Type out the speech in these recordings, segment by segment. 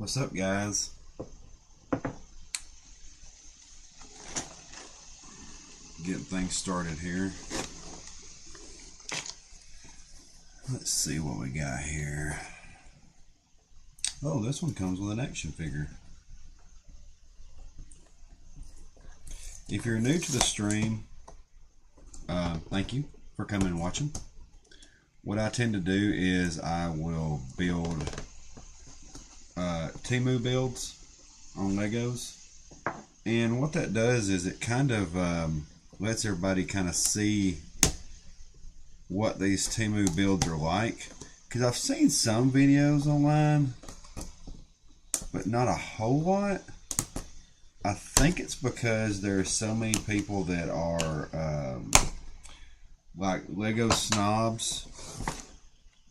What's up, guys? Getting things started here. Let's see what we got here. Oh, this one comes with an action figure. If you're new to the stream, thank you for coming and watching. What I tend to do is I will build Temu builds on Legos, and what that does is it kind of lets everybody kind of see what these Temu builds are like, because I've seen some videos online but not a whole lot. I think it's because there are so many people that are like Lego snobs,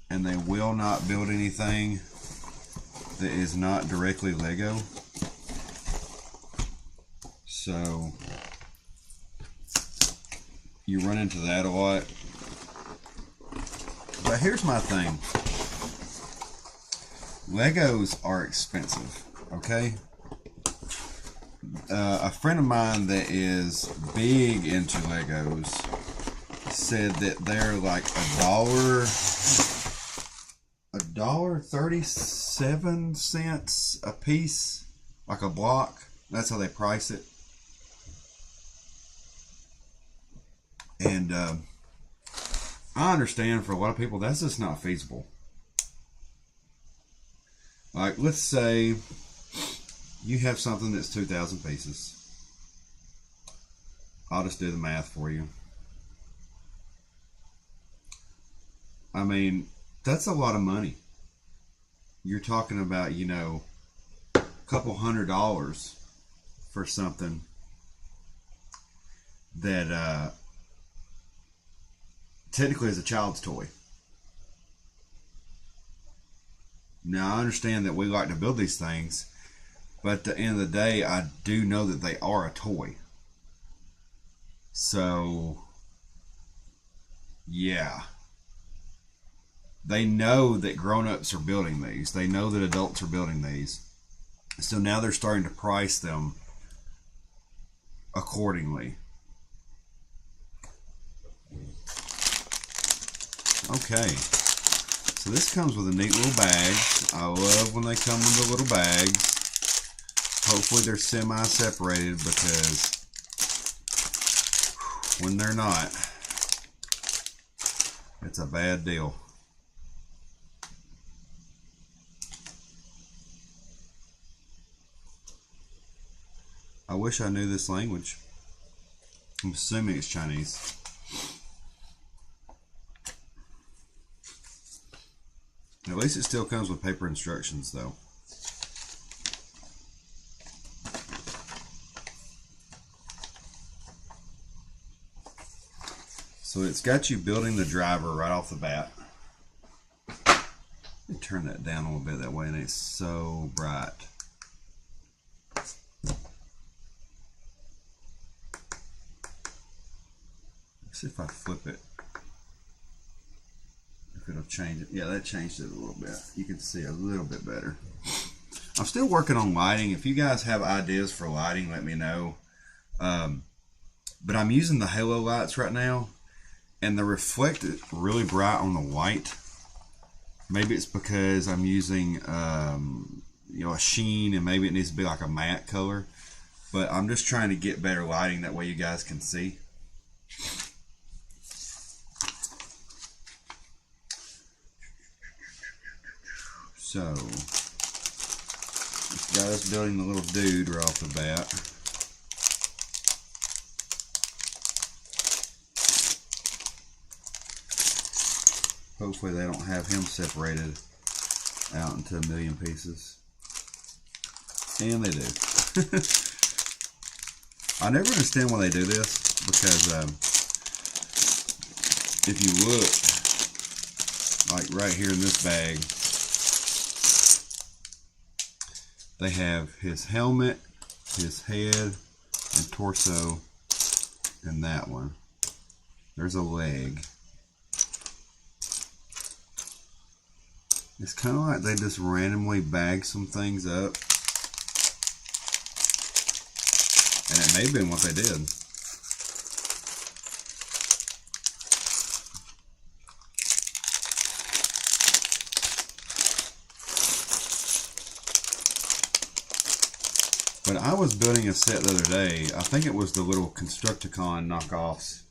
and they will not build anything that is not directly Lego. So you run into that a lot. But here's my thing. Legos are expensive, okay? A friend of mine that is big into Legos said that they're like $1.37 a piece, like a block. That's how they price it. And I understand for a lot of people that's just not feasible. Like, let's say you have something that's 2,000 pieces. I'll just do the math for you. I mean, that's a lot of money. You're talking about, you know, a couple $100 for something that technically is a child's toy. Now, I understand that we like to build these things, but at the end of the day, I do know that they are a toy. So, yeah. They know that grown-ups are building these. They know that adults are building these. So now they're starting to price them accordingly. Okay. So this comes with a neat little bag. I love when they come with the little bags. Hopefully they're semi-separated, because when they're not, it's a bad deal. I wish I knew this language. I'm assuming it's Chinese. At least it still comes with paper instructions, though. So it's got you building the driver right off the bat. Let me turn that down a little bit, that way it ain't so bright. Let's see if I flip it. If it'll change it. Yeah, that changed it a little bit. You can see a little bit better. I'm still working on lighting. If you guys have ideas for lighting, let me know. But I'm using the halo lights right now, and they reflect it really bright on the white. Maybe it's because I'm using you know, a sheen, and maybe it needs to be like a matte color. But I'm just trying to get better lighting, that way you guys can see. So, this guy's building the little dude right off the bat. Hopefully they don't have him separated out into a million pieces. And they do. I never understand why they do this, because if you look, like right here in this bag, they have his helmet, his head, and torso, and that one. There's a leg. It's kind of like they just randomly bag some things up. And it may have been what they did. But I was building a set the other day. I think it was the little Constructicon knockoffs.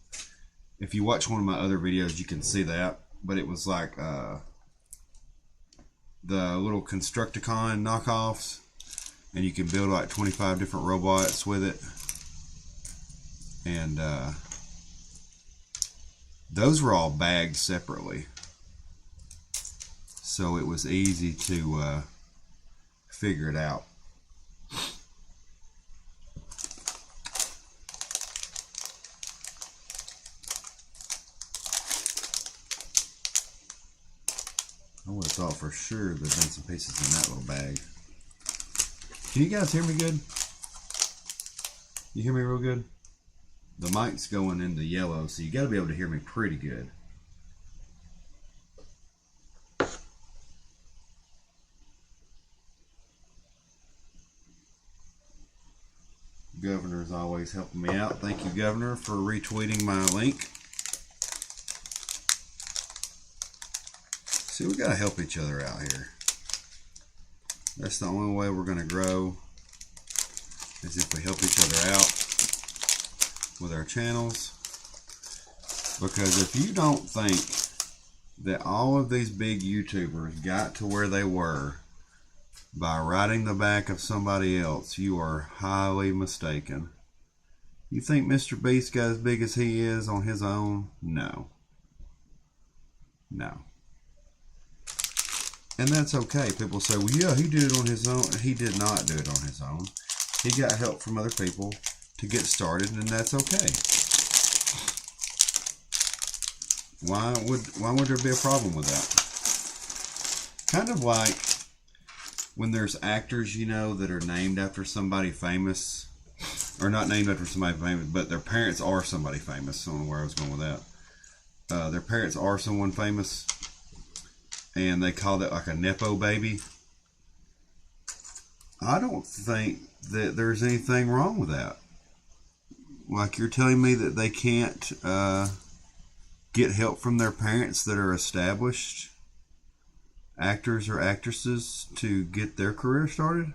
If you watch one of my other videos, you can see that. But it was like the little Constructicon knockoffs. And you can build like 25 different robots with it. And those were all bagged separately. So it was easy to figure it out. I would have thought for sure there'd been some pieces in that little bag. Can you guys hear me good? You hear me real good? The mic's going into yellow, so you got to be able to hear me pretty good. Governor's always helping me out. Thank you, Governor, for retweeting my link. See, we got to help each other out here. That's the only way we're going to grow, is if we help each other out with our channels. Because if you don't think that all of these big YouTubers got to where they were by riding the back of somebody else, you are highly mistaken. You think Mr. Beast got as big as he is on his own? No. No. And that's okay. People say, well, yeah, he did it on his own. He did not do it on his own. He got help from other people to get started, and that's okay. Why would there be a problem with that? Kind of like when there's actors, you know, that are named after somebody famous, or not named after somebody famous, but their parents are somebody famous. I don't know where I was going with that. Their parents are someone famous, and they call that like a Nepo baby. I don't think that there's anything wrong with that. Like, you're telling me that they can't get help from their parents that are established actors or actresses to get their career started?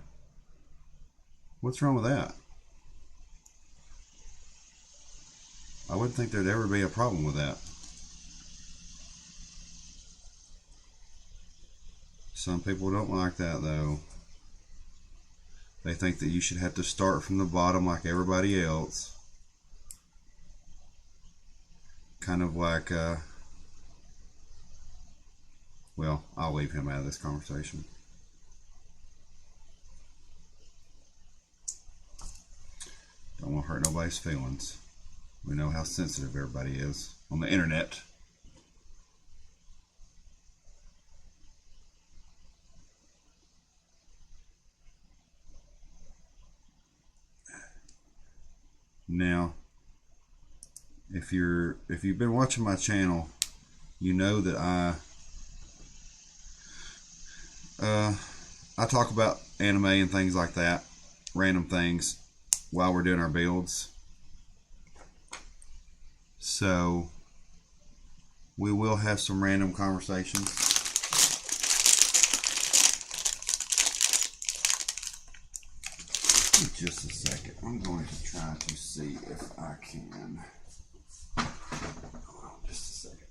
What's wrong with that? I wouldn't think there'd ever be a problem with that. Some people don't like that, though. They think that you should have to start from the bottom like everybody else. Kind of like, well, I'll leave him out of this conversation. Don't want to hurt nobody's feelings. We know how sensitive everybody is on the internet. Now, if you've been watching my channel, you know that I talk about anime and things like that, random things, while we're doing our builds. So we will have some random conversations. Just a second. I'm going to try to see if I can. Hold on just a second.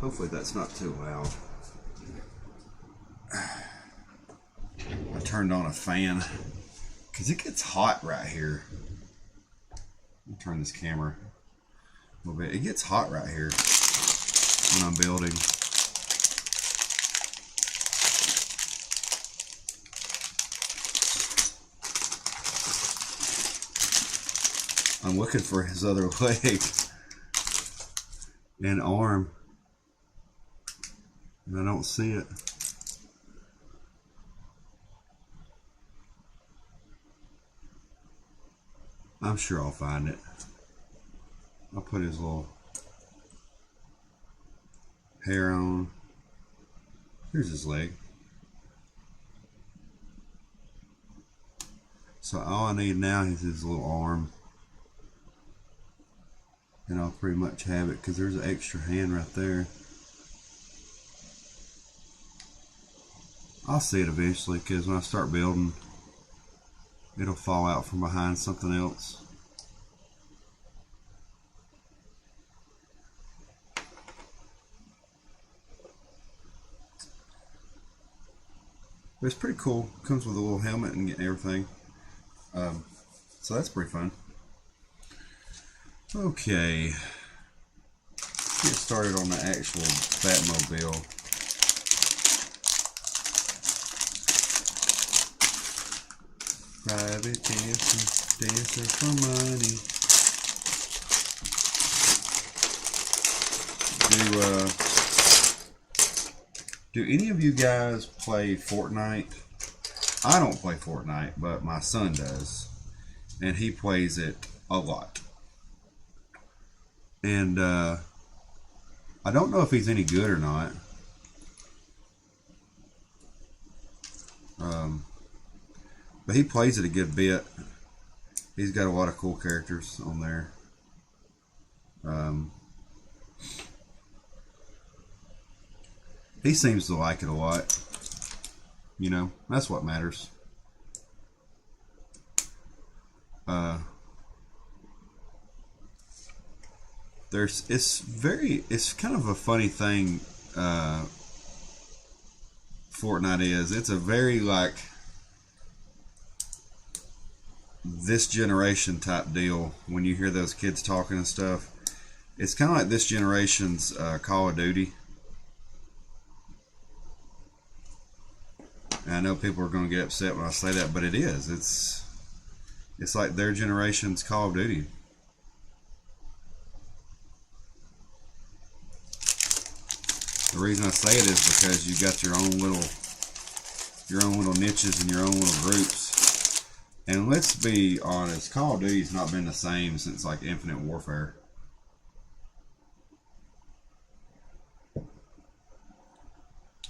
Hopefully that's not too loud. I turned on a fan because it gets hot right here. Let me turn this camera a little bit. It gets hot right here when I'm building. I'm looking for his other leg and arm, and I don't see it. I'm sure I'll find it. I'll put his little hair on. Here's his leg. So all I need now is his little arm. And I'll pretty much have it because there's an extra hand right there. I'll see it eventually because when I start building, it'll fall out from behind something else. But it's pretty cool. Comes with a little helmet and everything. So that's pretty fun. Okay. Let's get started on the actual Batmobile. Private dancer, dancer for money. Do any of you guys play Fortnite? I don't play Fortnite, but my son does. And he plays it a lot. And I don't know if he's any good or not. But he plays it a good bit. He's got a lot of cool characters on there. He seems to like it a lot. You know, that's what matters. It's kind of a funny thing. Fortnite is. It's a very like this generation type deal. When you hear those kids talking and stuff, it's kind of like this generation's Call of Duty. And I know people are going to get upset when I say that, but it is. It's like their generation's Call of Duty. The reason I say it is because you got your own little niches and your own little groups. And let's be honest, Call of Duty's not been the same since like Infinite Warfare.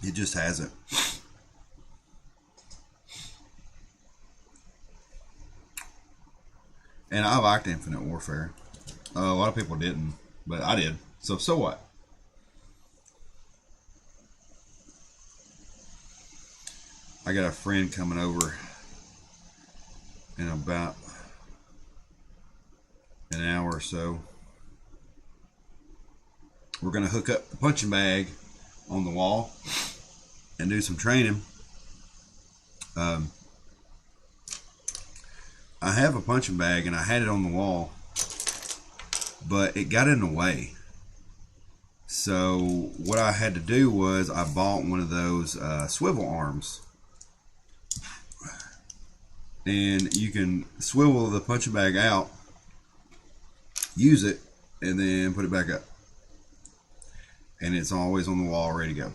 It just hasn't. And I liked Infinite Warfare. A lot of people didn't, but I did. So what? I got a friend coming over in about an hour or so. We're going to hook up the punching bag on the wall and do some training. I have a punching bag and I had it on the wall, but it got in the way. So what I had to do was I bought one of those swivel arms. And you can swivel the punching bag out, use it, and then put it back up. And it's always on the wall, ready to go.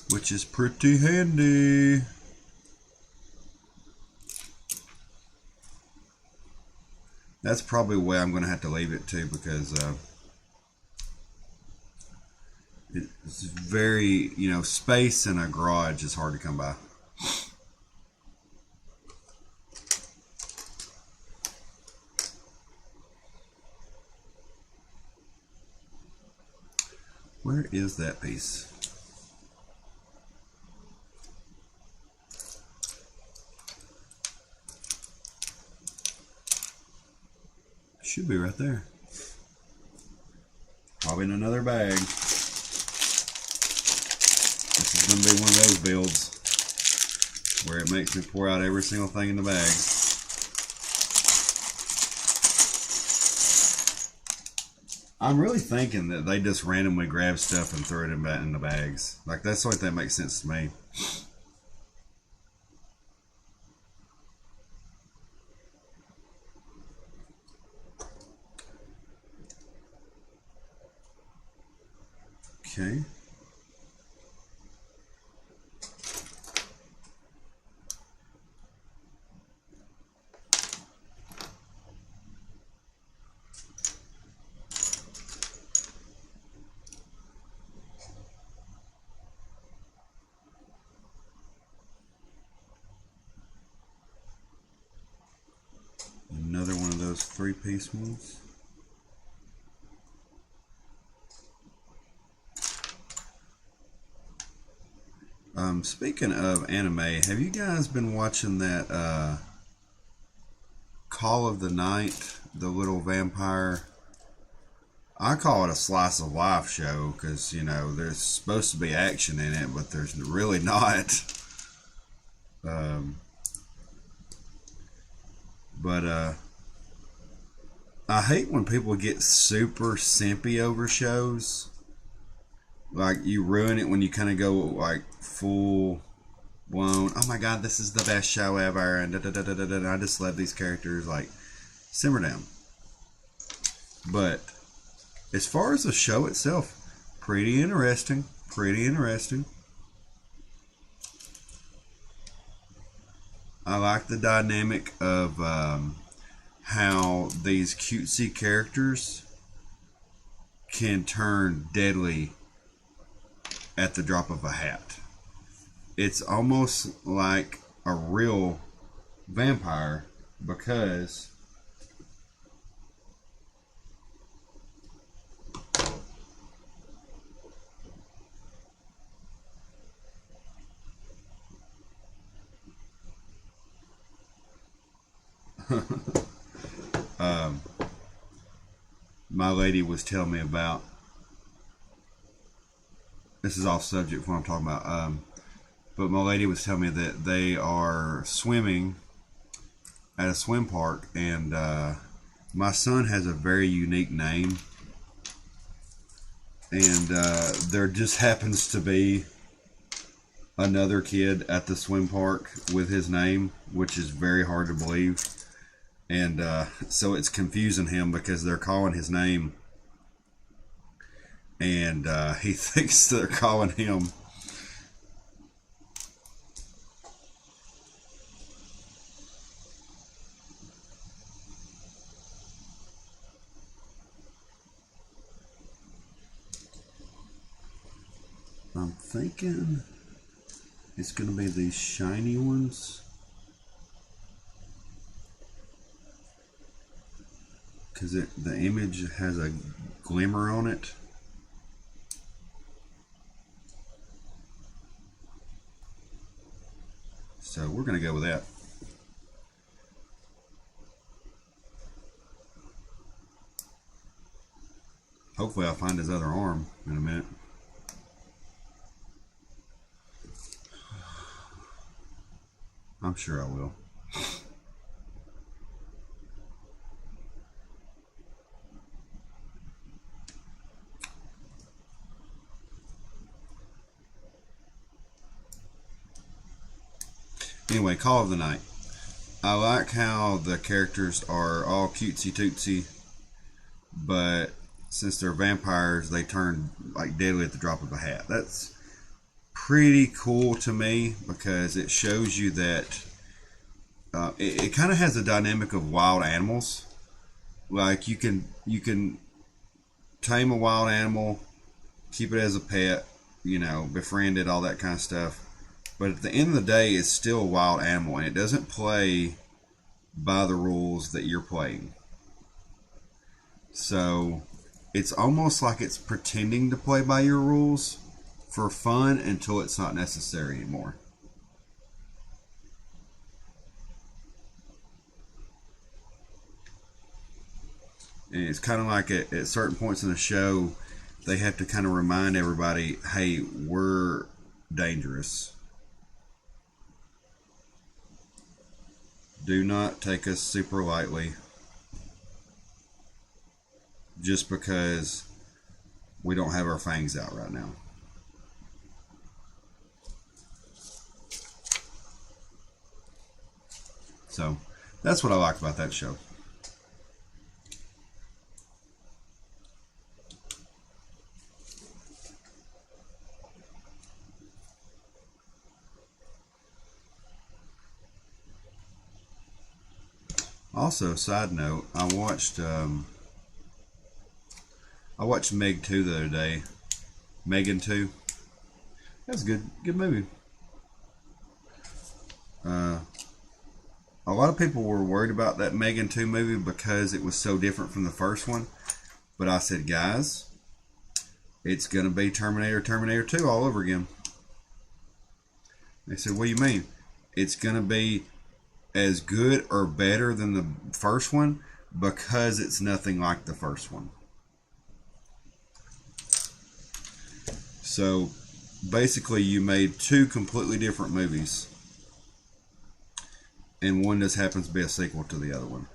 Which is pretty handy. That's probably where I'm going to have to leave it too, because it's very, space in a garage is hard to come by. Where is that piece? Should be right there. Probably in another bag. This is going to be one of those builds where it makes me pour out every single thing in the bag. I'm really thinking that they just randomly grab stuff and throw it in the bags. Like, that's the only thing that makes sense to me. Okay. 3-piece ones. Speaking of anime, have you guys been watching that Call of the Night, the little vampire? I call it a slice of life show because, you know, there's supposed to be action in it, but there's really not. Um, but I hate when people get super simpy over shows. Like, you ruin it when you kind of go like full blown, oh my god, this is the best show ever, and I just love these characters. Like, simmer down. But as far as the show itself, pretty interesting. Pretty interesting. I like the dynamic of how these cutesy characters can turn deadly at the drop of a hat. It's almost like a real vampire because my lady was telling me about, this is off subject from what I'm talking about, but my lady was telling me that they are swimming at a swim park, and my son has a very unique name, and there just happens to be another kid at the swim park with his name, which is very hard to believe. And so it's confusing him because they're calling his name, and he thinks they're calling him. I'm thinking it's going to be these shiny ones. Because the image has a glimmer on it. So we're going to go with that. Hopefully I'll find his other arm in a minute. I'm sure I will. Anyway, Call of the Night. I like how the characters are all cutesy tootsy, but since they're vampires, they turn like deadly at the drop of a hat. That's pretty cool to me because it shows you that it kind of has a dynamic of wild animals. Like you can tame a wild animal, keep it as a pet, you know, befriend it, all that kind of stuff. But at the end of the day, it's still a wild animal, and it doesn't play by the rules that you're playing. So it's almost like it's pretending to play by your rules for fun until it's not necessary anymore. And it's kind of like at certain points in the show, they have to kind of remind everybody, hey, we're dangerous. Do not take us super lightly just because we don't have our fangs out right now. So that's what I like about that show. Also, side note, I watched Meg 2 the other day. Megan 2. That's a good movie. A lot of people were worried about that Megan 2 movie because it was so different from the first one. But I said, guys, it's going to be Terminator 2 all over again. They said, what do you mean? It's going to be as good or better than the first one because it's nothing like the first one. So basically you made two completely different movies, and one just happens to be a sequel to the other one.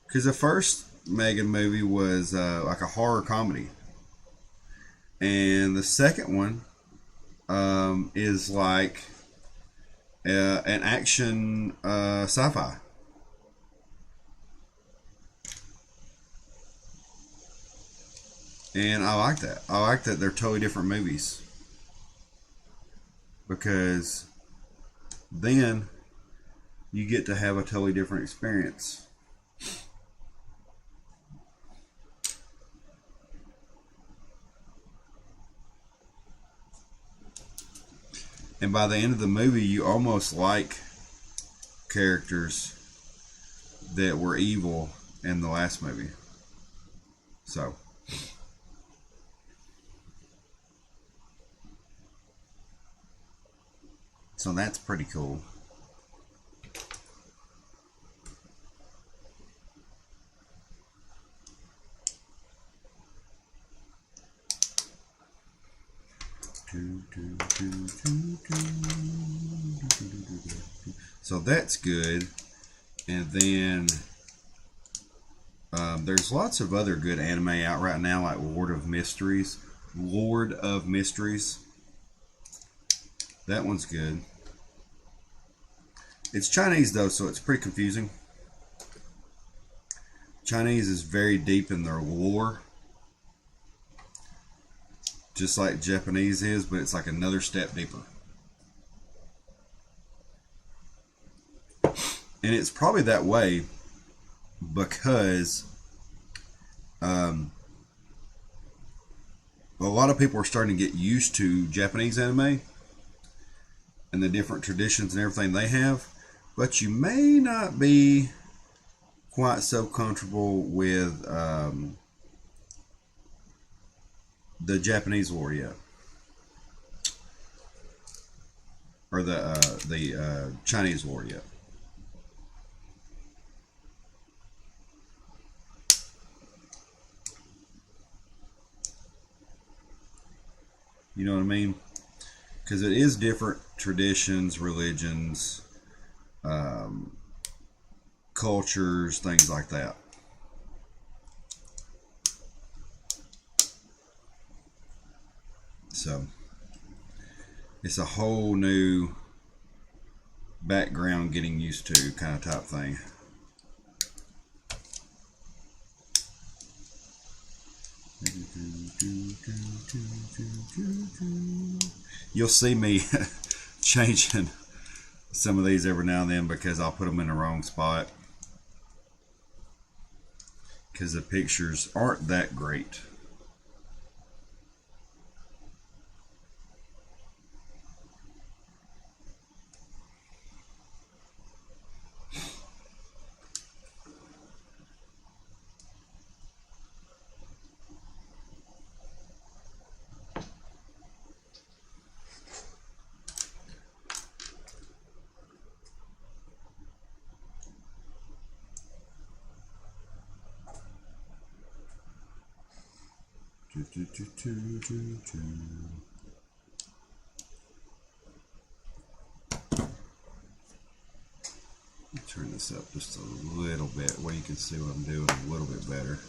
Because the first Megan movie was like a horror comedy, and the second one is like an action sci-fi. And I like that. I like that they're totally different movies, because then you get to have a totally different experience. And by the end of the movie, you almost like characters that were evil in the last movie. So that's pretty cool. So that's good. And then there's lots of other good anime out right now, like Lord of Mysteries. That one's good. It's Chinese though, so it's pretty confusing. Chinese is very deep in their lore, just like Japanese is, but it's like another step deeper. And it's probably that way because a lot of people are starting to get used to Japanese anime and the different traditions and everything they have, but you may not be quite so comfortable with the Japanese lore yet, or the Chinese lore yet. You know what I mean? Because it is different traditions, religions, cultures, things like that. So it's a whole new background getting used to kind of type thing. You'll see me changing some of these every now and then because I'll put them in the wrong spot, because the pictures aren't that great. Turn this up just a little bit where you can see what I'm doing a little bit better.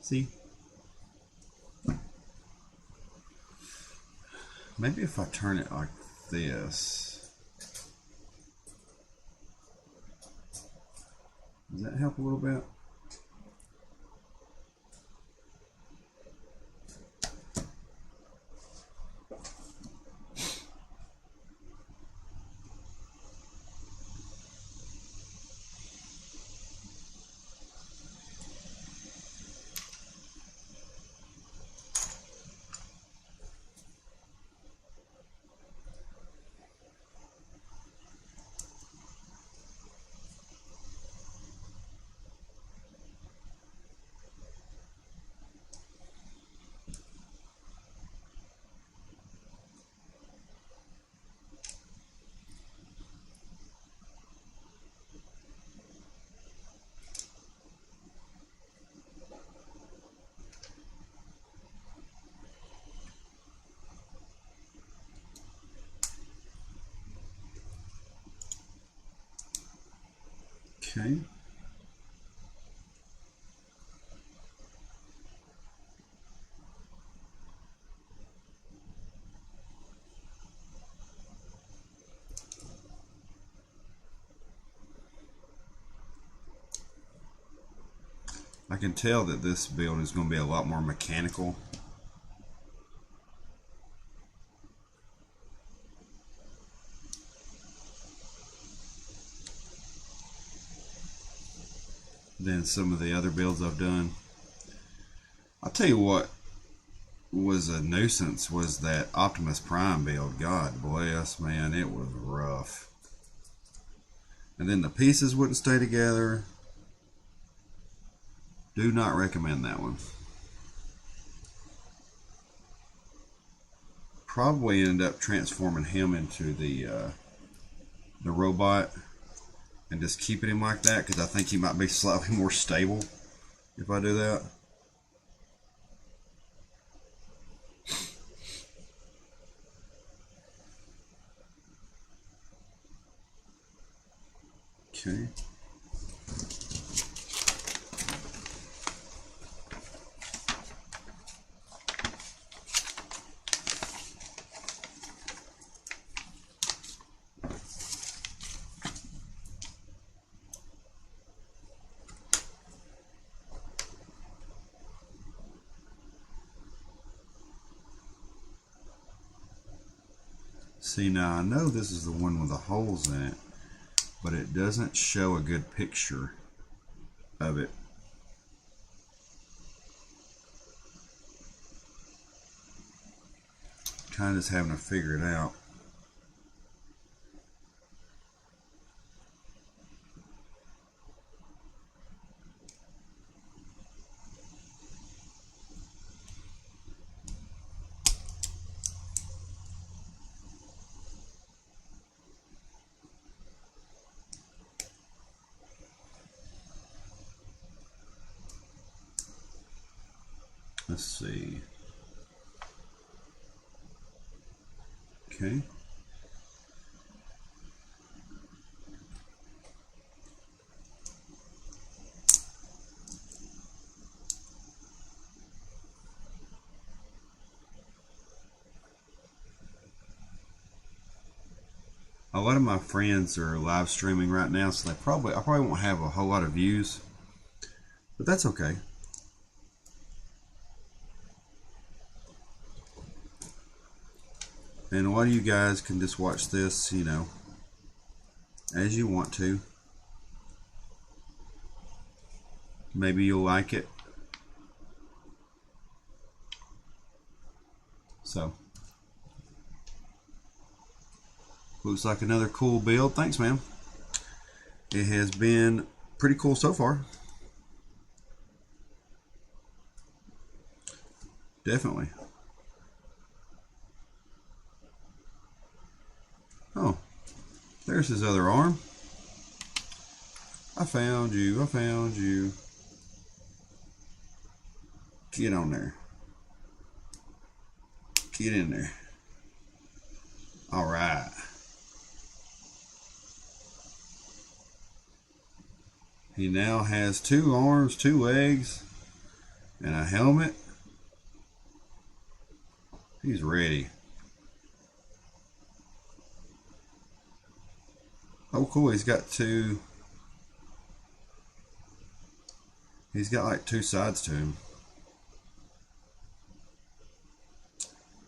See? Maybe if I turn it like this. Does that help a little bit? Okay. I can tell that this build is going to be a lot more mechanical. Than some of the other builds I've done. I'll tell you what was a nuisance was that Optimus Prime build. God bless, man, it was rough. And then the pieces wouldn't stay together. Do not recommend that one. Probably end up transforming him into the robot and just keeping him like that, because I think he might be slightly more stable if I do that. Okay. See, now I know this is the one with the holes in it, but it doesn't show a good picture of it. Kind of just having to figure it out. Let's see. Okay. A lot of my friends are live streaming right now, so I probably won't have a whole lot of views, but that's okay. And a lot of you guys can just watch this, you know, as you want to. Maybe you'll like it. So, looks like another cool build. Thanks, man. It has been pretty cool so far. Definitely. Oh, there's his other arm. I found you. I found you. Get on there. Get in there. All right. He now has 2 arms, 2 legs, and a helmet. He's ready. Oh, cool. He's got like 2 sides to him.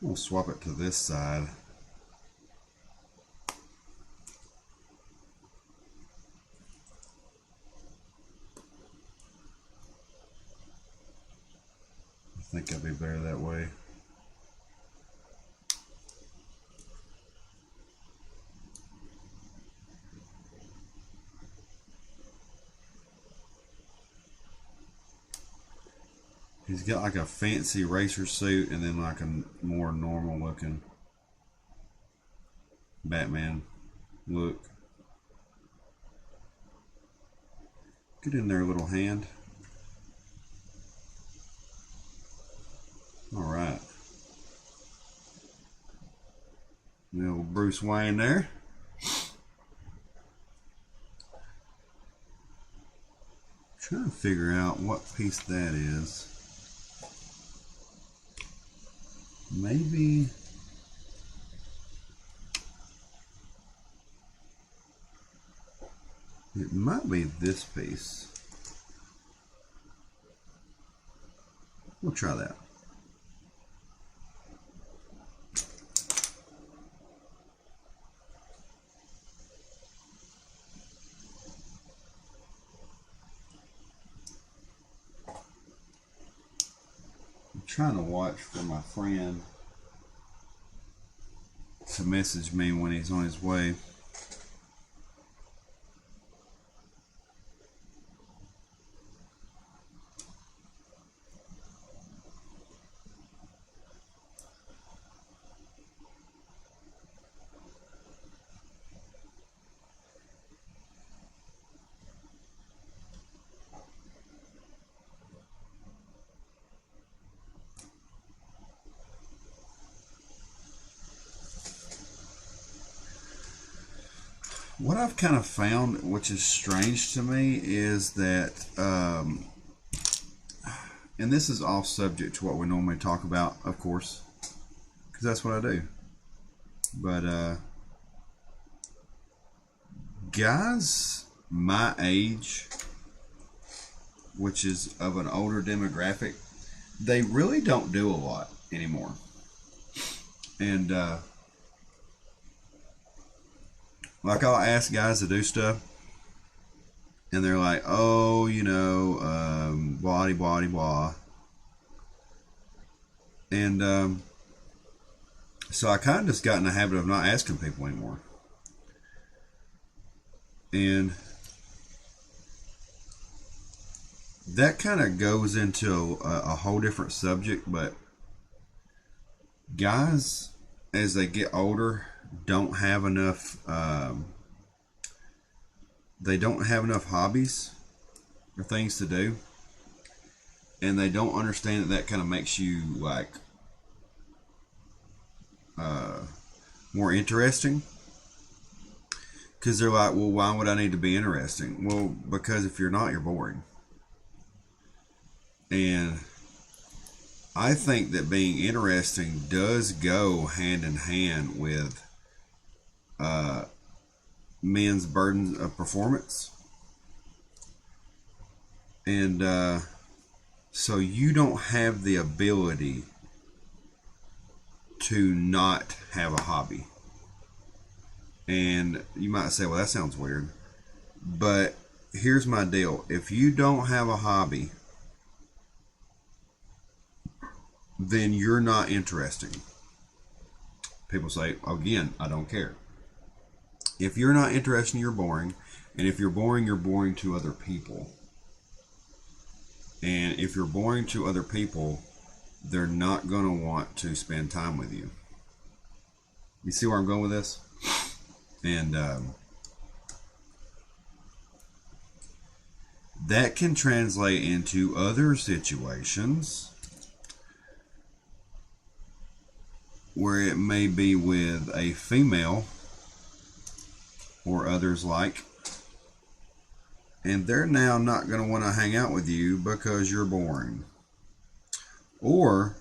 We'll swap it to this side. I think it'll be better that way. He's got like a fancy racer suit and then like a more normal looking Batman look. Get in there, little hand. Alright. Little Bruce Wayne there. Trying to figure out what piece that is. Maybe it might be this piece. We'll try that. I'm trying to watch for my friend to message me when he's on his way. What I've kind of found, which is strange to me, is that, and this is off subject to what we normally talk about, of course, because that's what I do. But guys my age, which is of an older demographic, they really don't do a lot anymore. And like I'll ask guys to do stuff, and they're like, "Oh, you know, blah blah blah," and so I kind of just got in the habit of not asking people anymore. And that kind of goes into a whole different subject, but guys, as they get older, don't have enough they don't have enough hobbies or things to do, and they don't understand that kind of makes you like more interesting, because they're like, well, why would I need to be interesting? Well, because if you're not, you're boring. And I think that being interesting does go hand in hand with men's burdens of performance. And so you don't have the ability to not have a hobby. And you might say, well, that sounds weird. But here's my deal. If you don't have a hobby, then you're not interesting. People say, again, I don't care. If you're not interesting, you're boring. And if you're boring to other people. And if you're boring to other people, they're not going to want to spend time with you. You see where I'm going with this? And that can translate into other situations where it may be with a female or others like, and they're now not going to want to hang out with you because you're boring. Or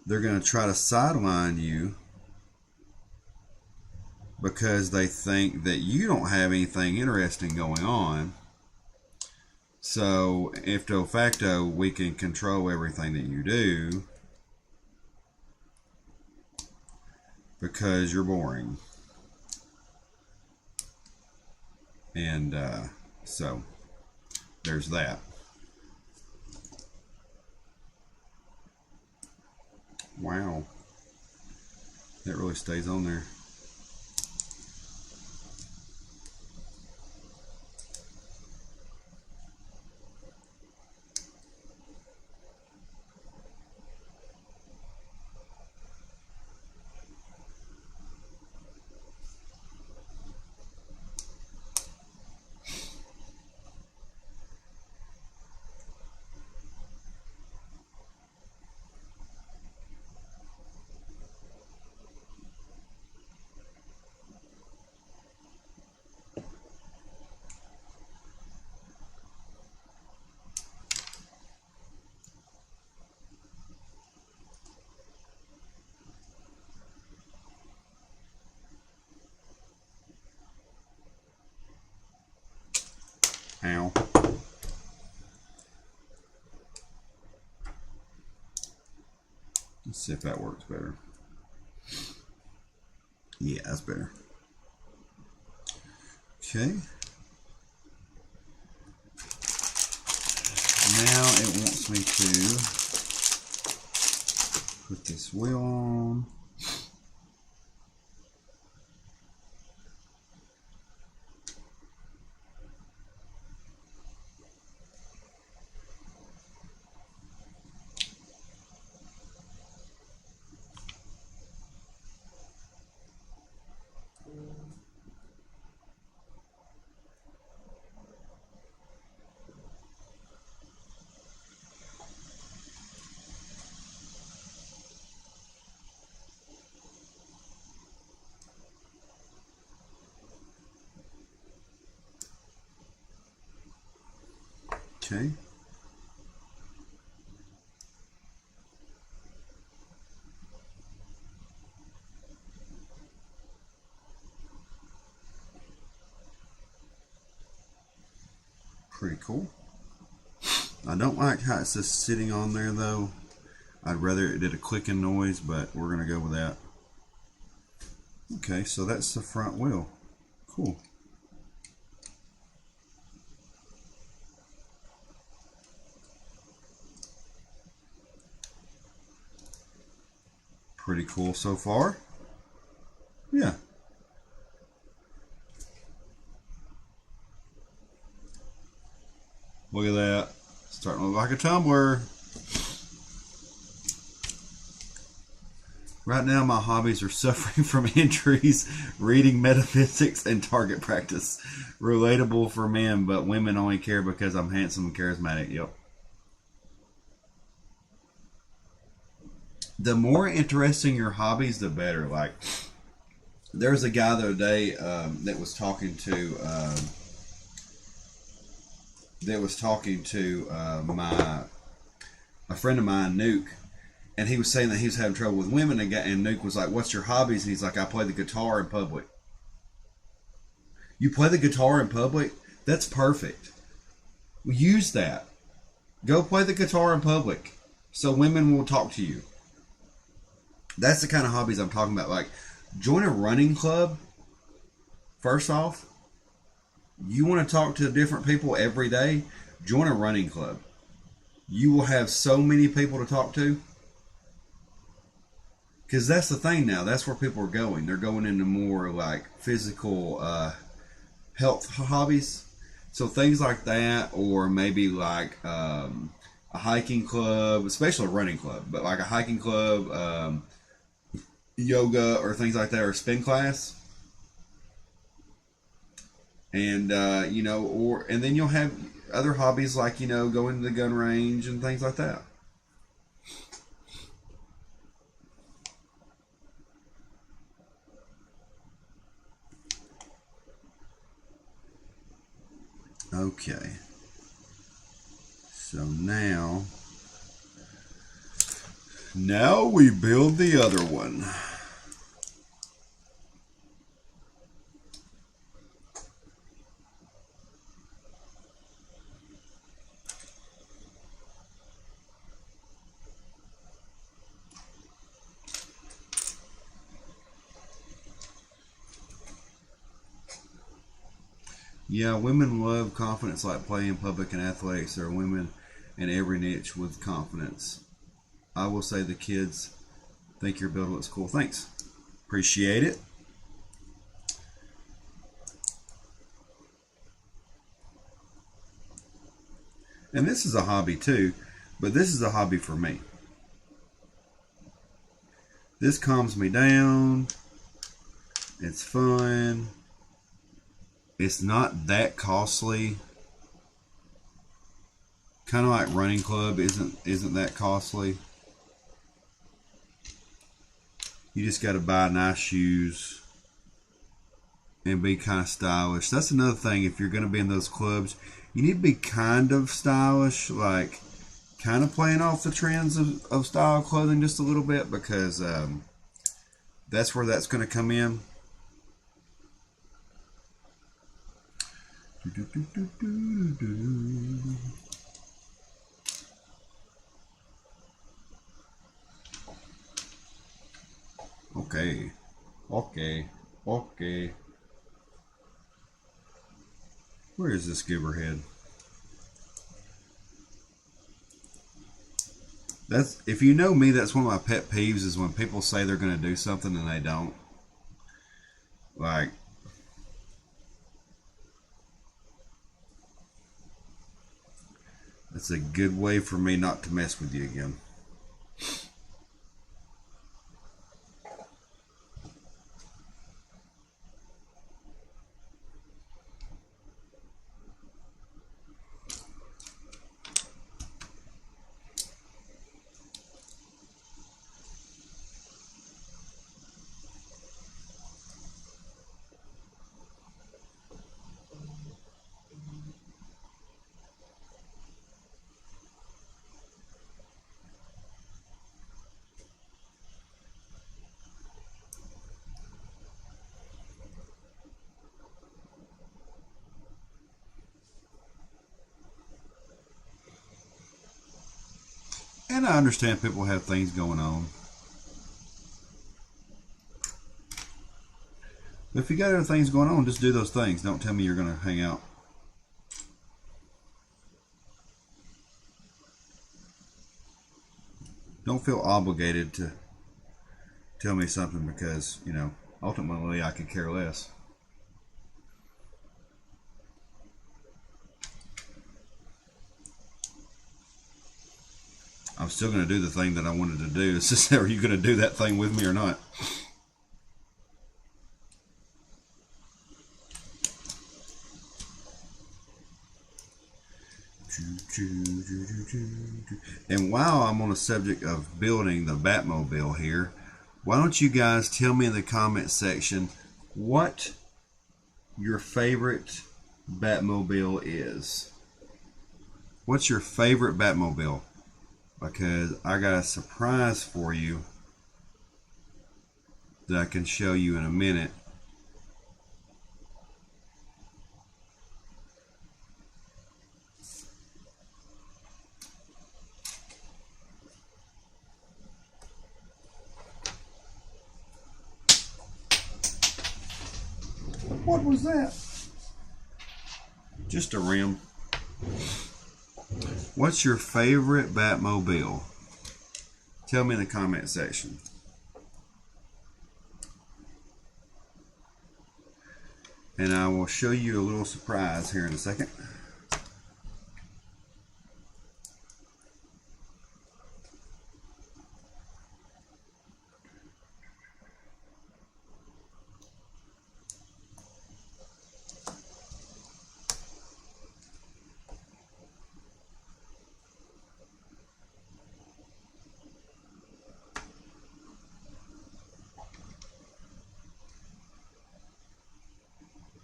they're going to try to sideline you because they think that you don't have anything interesting going on. So, ipso facto, we can control everything that you do because you're boring. And so, there's that. Wow. That really stays on there. Ow. Let's see if that works better. Yeah, that's better. Okay. Now it wants me to put this wheel on. Okay. Pretty cool. I don't like how it's just sitting on there though. I'd rather it did a clicking noise, but we're gonna go with that. Okay, so that's the front wheel. Cool. Pretty cool so far. Yeah. Look at that. Starting to look like a tumbler. Right now my hobbies are suffering from injuries, reading metaphysics, and target practice. Relatable for men, but women only care because I'm handsome and charismatic. Yep. The more interesting your hobbies, the better. Like, there's a guy the other day that was talking to a friend of mine, Nuke, and he was saying that he was having trouble with women, and Nuke was like, "What's your hobbies?" And he's like, "I play the guitar in public." You play the guitar in public? That's perfect. Use that. Go play the guitar in public, so women will talk to you. That's the kind of hobbies I'm talking about. Like, join a running club. First off, you want to talk to different people every day, join a running club. You will have so many people to talk to. Because that's the thing now. That's where people are going. They're going into more like physical health hobbies. So things like that, or maybe like a hiking club, especially a running club, but like a hiking club, yoga or things like that, or spin class. And and then you'll have other hobbies like going to the gun range and things like that. Okay, so now we build the other one. Yeah, women love confidence like playing in public and athletics. There are women in every niche with confidence. I will say the kids think your build looks cool. Thanks. Appreciate it. And this is a hobby too, but this is a hobby for me. This calms me down. It's fun. It's not that costly. Kind of like running club isn't that costly. You just got to buy nice shoes and be kind of stylish. That's another thing. If you're going to be in those clubs, you need to be kind of stylish, like kind of playing off the trends of style clothing just a little bit, because that's where that's going to come in. Okay, okay, okay. Where is this gooberhead? That's, if you know me, that's one of my pet peeves is when people say they're going to do something and they don't. Like, it's a good way for me not to mess with you again. And I understand people have things going on. But if you got other things going on, just do those things. Don't tell me you're going to hang out. Don't feel obligated to tell me something because, you know, ultimately I could care less. I'm still going to do the thing that I wanted to do. It's just, are you going to do that thing with me or not? And while I'm on the subject of building the Batmobile here, why don't you guys tell me in the comment section what your favorite Batmobile is? What's your favorite Batmobile? Because I got a surprise for you that I can show you in a minute. What was that? Just a rim. What's your favorite Batmobile? Tell me in the comment section. And I will show you a little surprise here in a second.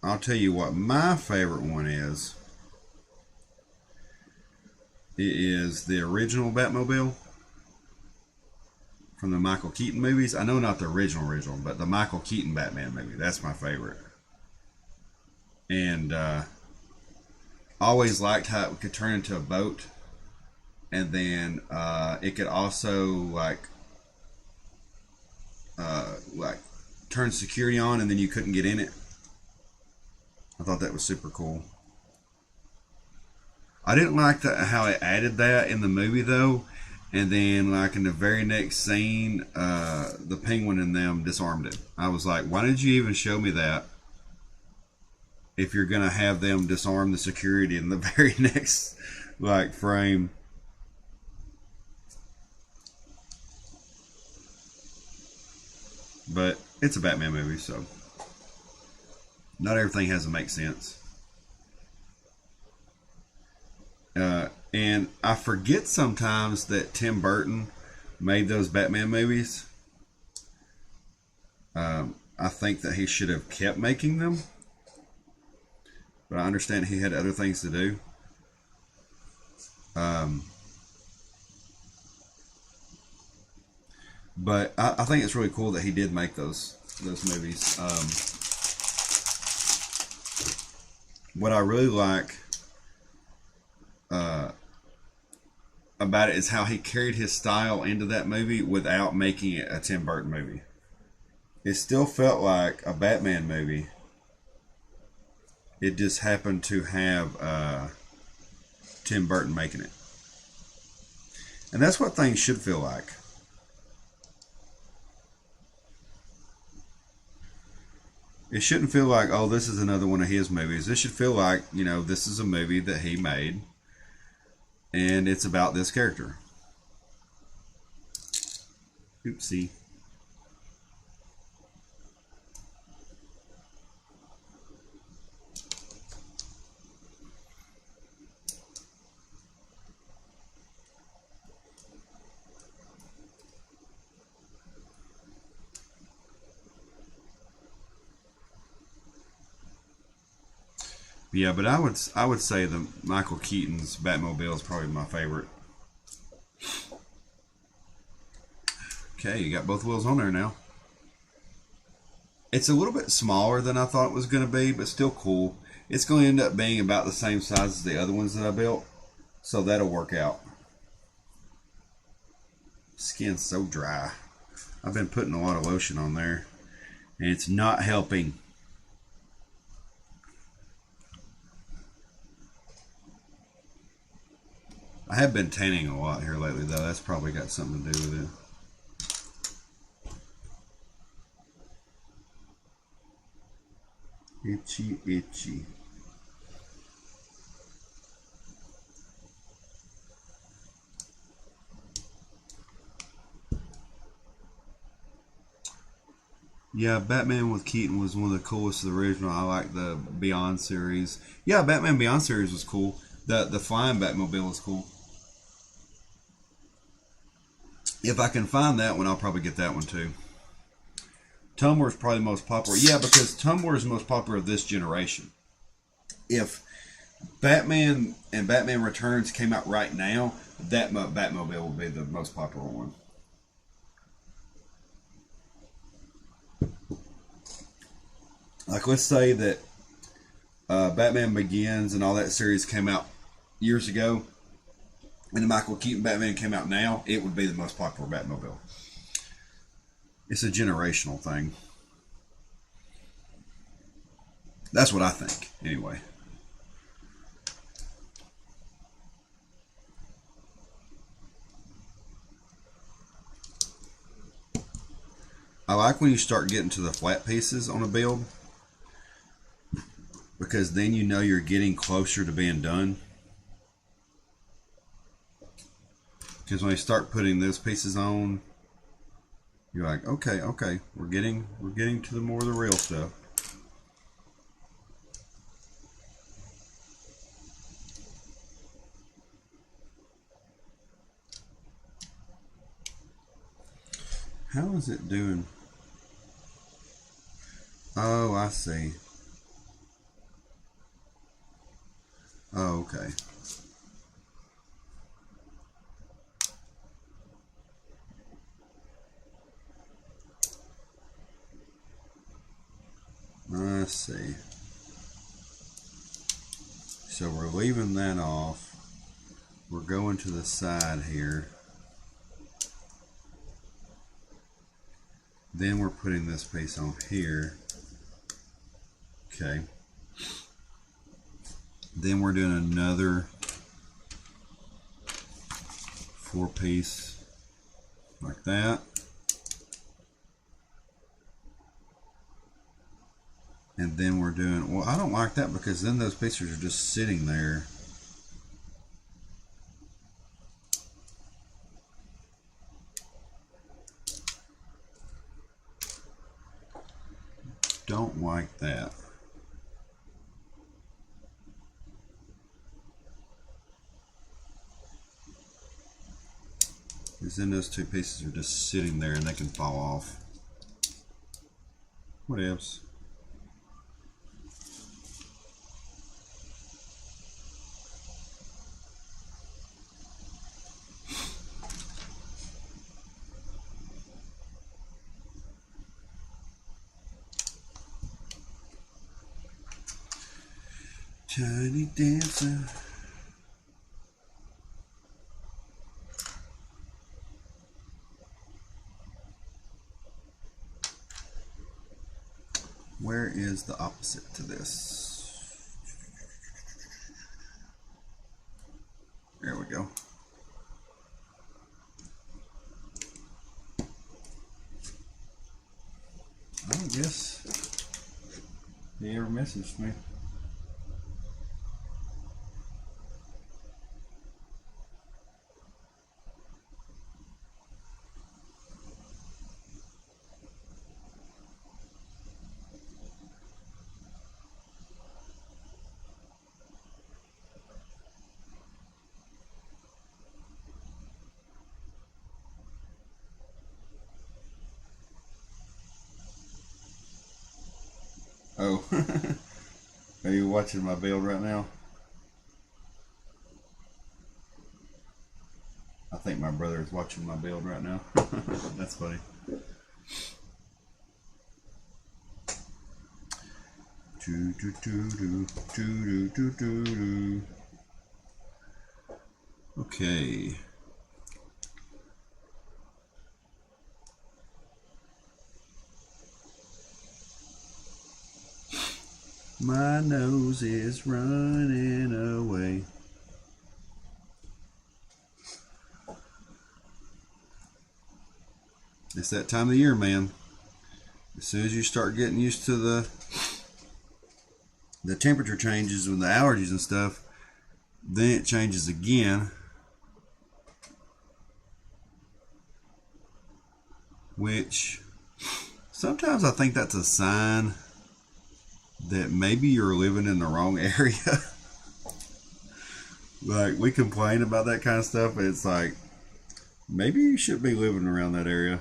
I'll tell you what my favorite one is. It is the original Batmobile from the Michael Keaton movies. I know not the original, but the Michael Keaton Batman movie. That's my favorite. And always liked how it could turn into a boat. And then it could also like turn security on and then you couldn't get in it. I thought that was super cool. I didn't like how it added that in the movie though, and then like in the very next scene, the Penguin and them disarmed it. I was like, why did you even show me that? If you're gonna have them disarm the security in the very next like frame. But it's a Batman movie, so not everything has to make sense. And I forget sometimes that Tim Burton made those Batman movies. I think that he should have kept making them. But I understand he had other things to do. But I think it's really cool that he did make those movies. what I really like about it is how he carried his style into that movie without making it a Tim Burton movie. It still felt like a Batman movie. It just happened to have Tim Burton making it. And that's what things should feel like. It shouldn't feel like, oh, this is another one of his movies. This should feel like, you know, this is a movie that he made and it's about this character. Oopsie. Yeah, but I would say the Michael Keaton's Batmobile is probably my favorite. Okay, you got both wheels on there now. It's a little bit smaller than I thought it was going to be, but still cool. It's going to end up being about the same size as the other ones that I built, so that'll work out. Skin's so dry. I've been putting a lot of lotion on there, and it's not helping. I have been tanning a lot here lately, though. That's probably got something to do with it. Itchy, itchy. Yeah, Batman with Keaton was one of the coolest of the original. I like the Beyond series. Yeah, Batman Beyond series was cool. The flying Batmobile was cool. If I can find that one, I'll probably get that one too. Tumbler is probably the most popular. Yeah, because Tumbler is the most popular of this generation. If Batman and Batman Returns came out right now, that Batmobile would be the most popular one. Like, let's say that Batman Begins and all that series came out years ago, and the Michael Keaton Batman came out now, it would be the most popular Batmobile. It's a generational thing. That's what I think, anyway. I like when you start getting to the flat pieces on a build, because then you know you're getting closer to being done. Because when you start putting those pieces on, you're like, okay, we're getting to the more of the real stuff. How is it doing? Oh, I see. Oh, okay. I see. So we're leaving that off. We're going to the side here. Then we're putting this piece on here. Okay. Then we're doing another 4-piece like that. And then we're doing, well, I don't like that because then those pieces are just sitting there. Don't like that. Because then those two pieces are just sitting there and they can fall off. What else? Tiny dancer. Where is the opposite to this? There we go. I guess he ever messaged me. Oh, are you watching my build right now? I think my brother is watching my build right now. That's funny. Okay. My nose is running away. It's that time of the year, man. As soon as you start getting used to the temperature changes with the allergies and stuff, then it changes again. Which sometimes I think that's a sign that maybe you're living in the wrong area. Like, we complain about that kind of stuff, but it's like, maybe you should be living around that area.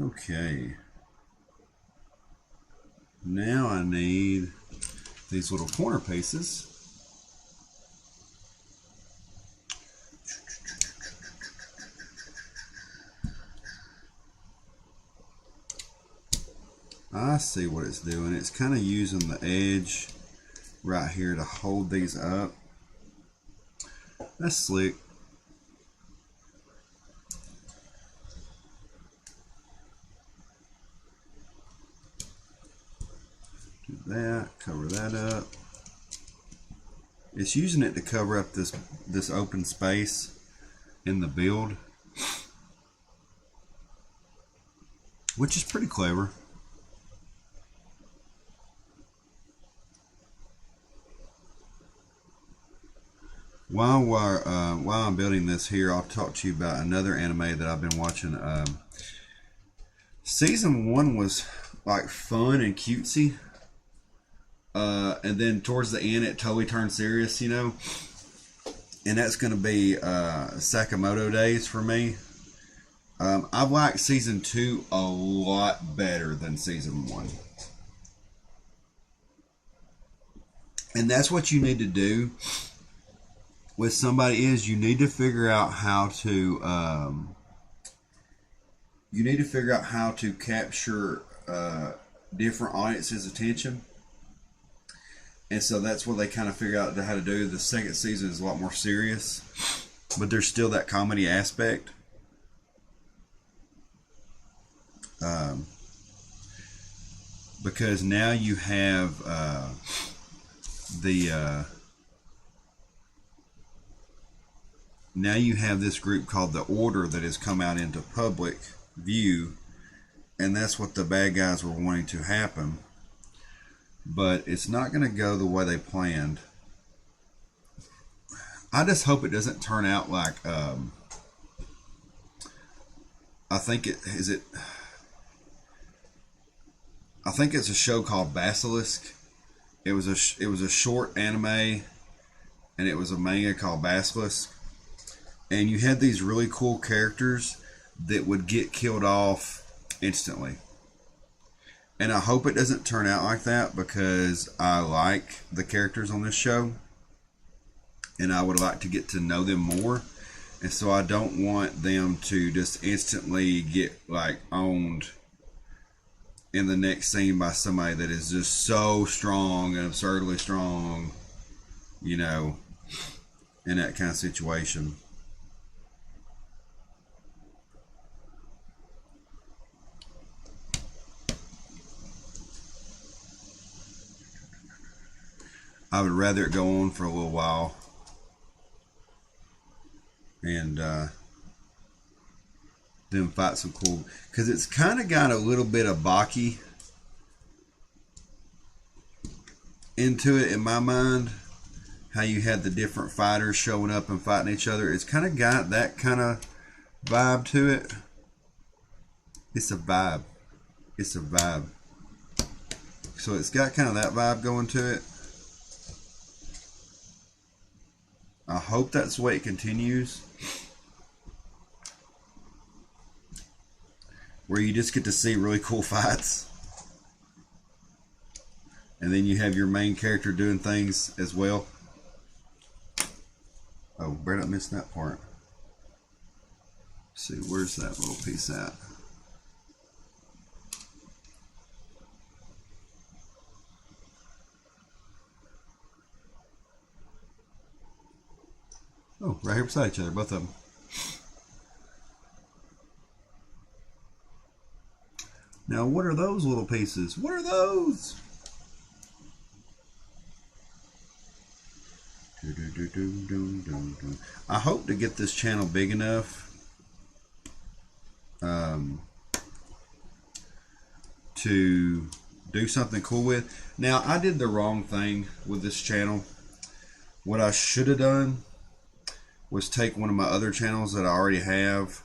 Okay. Now I need these little corner pieces. I see what it's doing. It's kind of using the edge right here to hold these up. That's slick. Do that, cover that up. It's using it to cover up this open space in the build, which is pretty clever. While I'm building this here, I'll talk to you about another anime that I've been watching. Season 1 was like fun and cutesy, and then towards the end it totally turned serious, you know. And that's going to be Sakamoto Days for me. I've liked Season 2 a lot better than Season 1. And that's what you need to do with somebody, is you need to figure out how to capture different audiences' attention. And so that's what they kind of figure out how to do. The second season is a lot more serious, but there's still that comedy aspect. Because now you have now you have this group called the Order that has come out into public view, and that's what the bad guys were wanting to happen. But it's not going to go the way they planned. I just hope it doesn't turn out like I think it's a show called Basilisk. It was a short anime, and it was a manga called Basilisk. and you had these really cool characters that would get killed off instantly. And I hope it doesn't turn out like that, because I like the characters on this show and I would like to get to know them more. And so I don't want them to just instantly get like owned in the next scene by somebody that is just so strong and absurdly strong, you know, in that kind of situation. I would rather it go on for a little while and then fight some cool, because it's kind of got a little bit of Baki into it in my mind. How you had the different fighters showing up and fighting each other. It's kind of got that kind of vibe to it. It's a vibe. It's a vibe. So it's got kind of that vibe going to it. I hope that's the way it continues, where you just get to see really cool fights, and then you have your main character doing things as well. Oh, better not miss that part. Let's see, where's that little piece at? Oh, right here beside each other, both of them. Now, what are those little pieces? What are those? I hope to get this channel big enough to do something cool with. Now, I did the wrong thing with this channel. What I should have done was take one of my other channels that I already have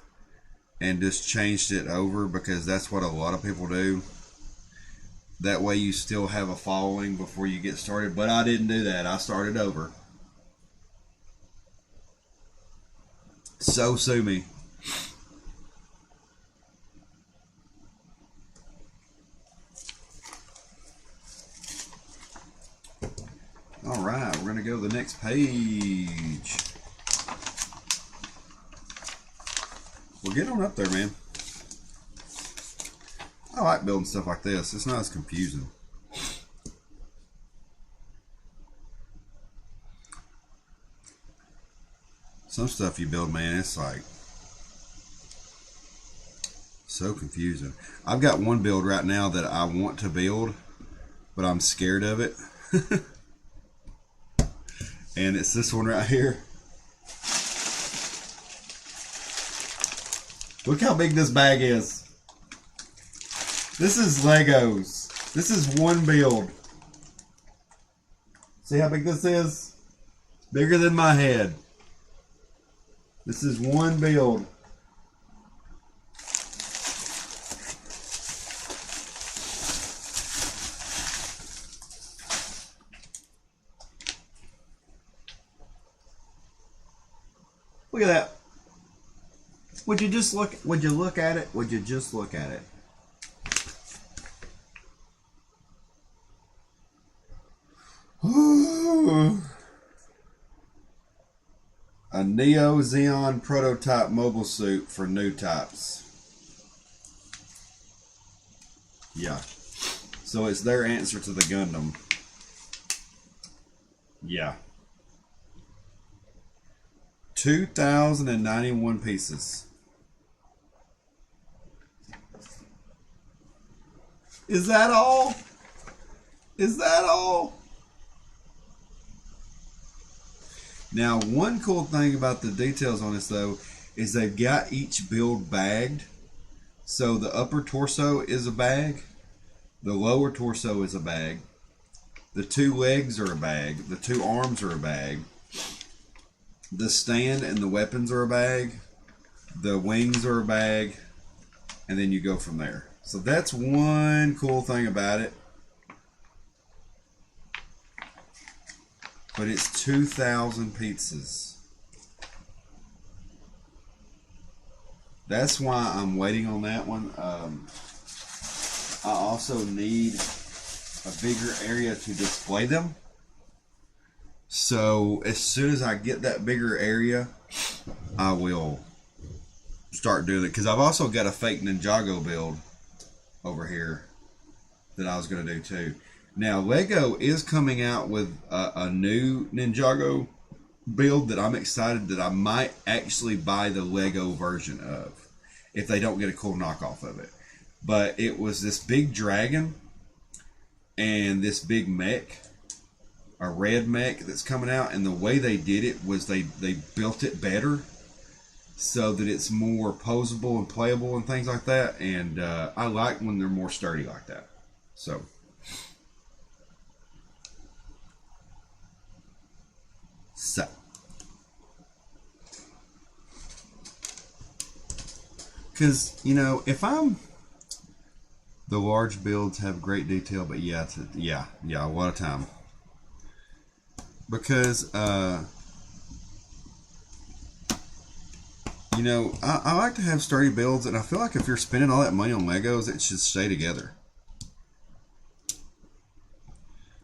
and just changed it over, because that's what a lot of people do. That way you still have a following before you get started. But I didn't do that. I started over. So sue me. All right, we're going to go to the next page. Well, get on up there, man. I like building stuff like this. It's not as confusing. Some stuff you build, man, it's like so confusing. I've got one build right now that I want to build, but I'm scared of it. And it's this one right here. Look how big this bag is. This is Legos. This is one build. See how big this is? Bigger than my head. This is one build. Look at that. Would you just look? Would you look at it? Would you just look at it? A Neo Xeon prototype mobile suit for new types. Yeah. So it's their answer to the Gundam. Yeah. 2,091 pieces. Is that all? Is that all? Now, one cool thing about the details on this, though, is they've got each build bagged. So the upper torso is a bag. The lower torso is a bag. The two legs are a bag. The two arms are a bag. The stand and the weapons are a bag. The wings are a bag. And then you go from there. So that's one cool thing about it. But it's 2,000 pizzas. that's why I'm waiting on that one. I also need a bigger area to display them. So as soon as I get that bigger area, I will start doing it. Because I've also got a fake Ninjago build over here that I was going to do too. Now Lego is coming out with a new Ninjago build that I'm excited that I might actually buy the Lego version of if they don't get a cool knockoff of it. But it was this big dragon and this big mech, a red mech that's coming out, and the way they did it was they built it better so that it's more posable and playable and things like that. And I like when they're more sturdy like that. So because you know, if I'm the large builds have great detail, but yeah, a lot of time. Because you know, I like to have sturdy builds, and I feel like if you're spending all that money on Legos, it should stay together.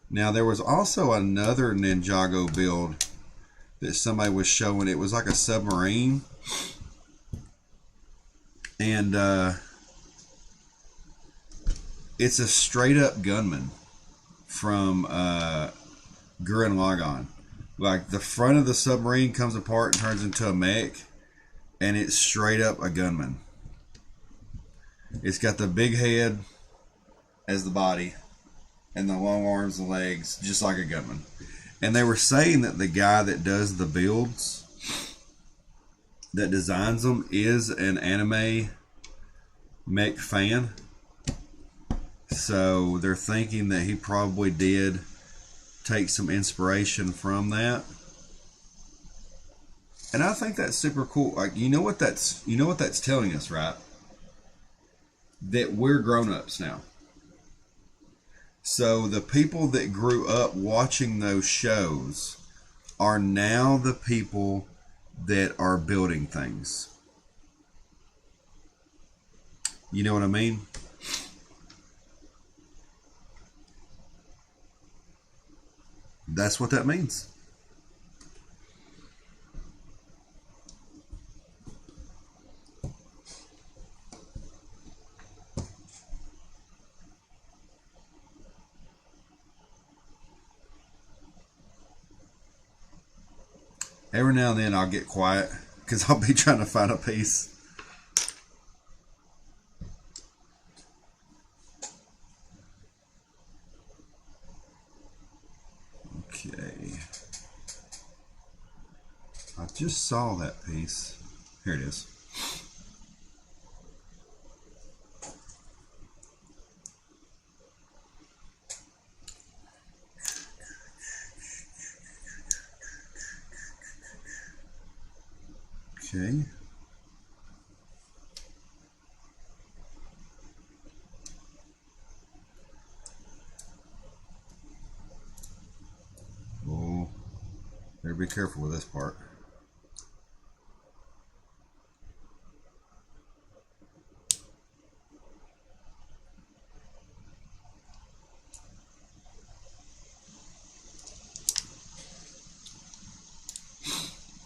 Now there was also another Ninjago build that somebody was showing. It was like a submarine, and it's a straight up gunman from Gurren Lagann. Like the front of the submarine comes apart and turns into a mech, and it's straight up a gunman. It's got the big head as the body and the long arms and legs, just like a gunman. And they were saying that the guy that does the builds, that designs them, is an anime mech fan. So they're thinking that he probably did take some inspiration from that. And I think that's super cool. Like, you know what that's telling us, right? That we're grown-ups now. So the people that grew up watching those shows are now the people that are building things. You know what I mean? That's what that means. Every now and then I'll get quiet because I'll be trying to find a piece. Okay. I just saw that piece. Here it is. Okay. Oh, better be careful with this part.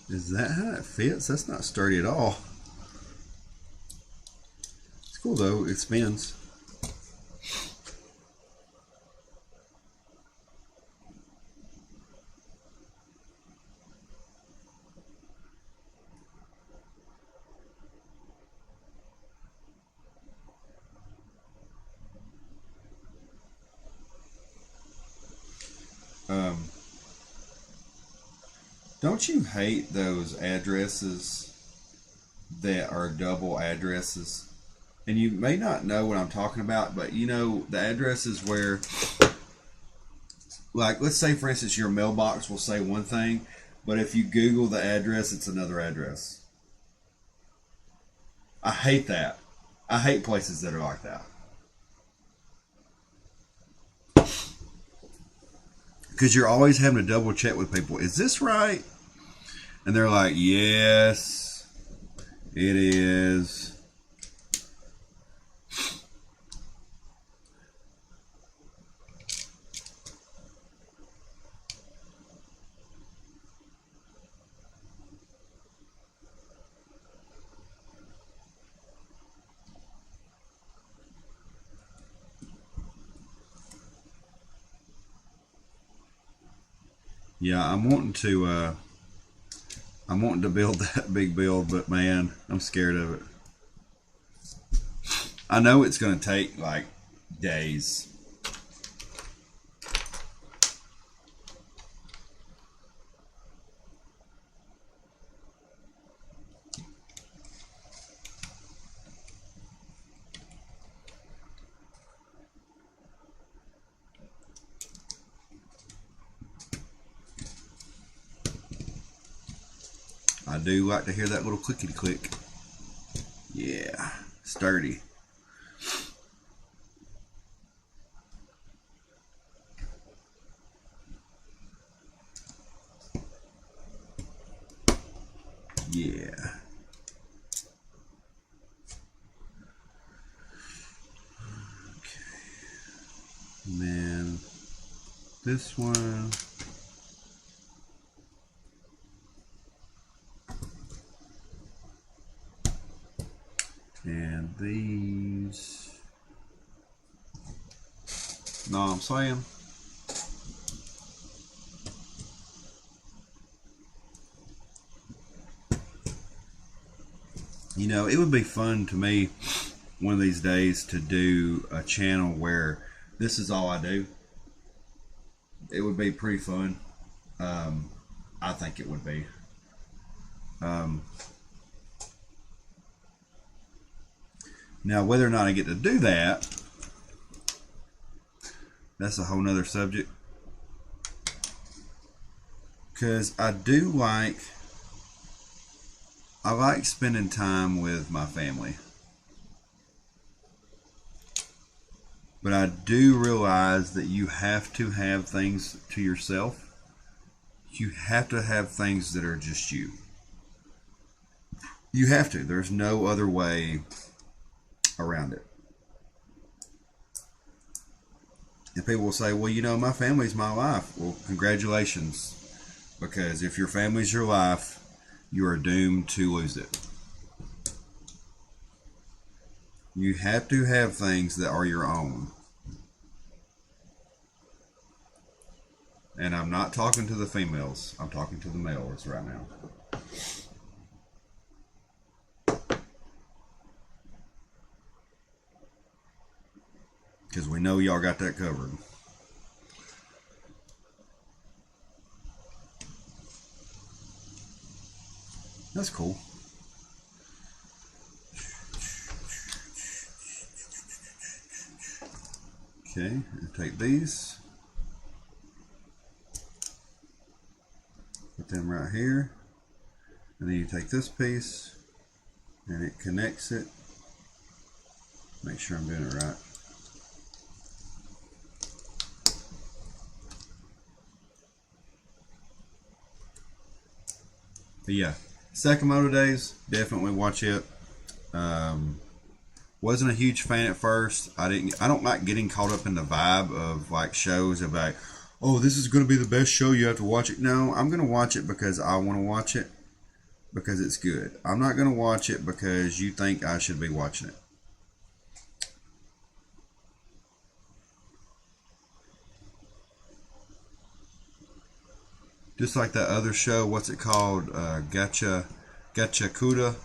Is that how it fits? That's not sturdy at all. It's cool though, it spins. Don't you hate those addresses that are double addresses? And you may not know what I'm talking about, but you know the addresses where, like, let's say for instance your mailbox will say one thing, but if you Google the address, it's another address. I hate that. I hate places that are like that. Because you're always having to double check with people. Is this right? And they're like, yes. It is yeah, I'm wanting to build that big build, but man, I'm scared of it. I know it's going to take like days. I do like to hear that little clickety click. Yeah, sturdy. Yeah. Okay. And then this one. And these. No, I'm saying. You know, it would be fun to me one of these days to do a channel where this is all I do. It would be pretty fun. I think it would be. Now, whether or not I get to do that, that's a whole nother subject. Because I like spending time with my family. But I do realize that you have to have things to yourself. You have to have things that are just you. You have to. There's no other way around it. And people will say, well, you know, my family's my life. Well, congratulations. Because if your family's your life, you are doomed to lose it. You have to have things that are your own. And I'm not talking to the females. I'm talking to the males right now. Because we know y'all got that covered. That's cool. Okay, take these. Put them right here. And then you take this piece and it connects it. Make sure I'm doing it right. But yeah, Sakamoto Days, definitely watch it. Wasn't a huge fan at first. I don't like getting caught up in the vibe of like shows of like, oh, this is going to be the best show, you have to watch it. No, I'm going to watch it because I want to watch it because it's good. I'm not going to watch it because you think I should be watching it. Just like that other show, what's it called? Gacha Kuda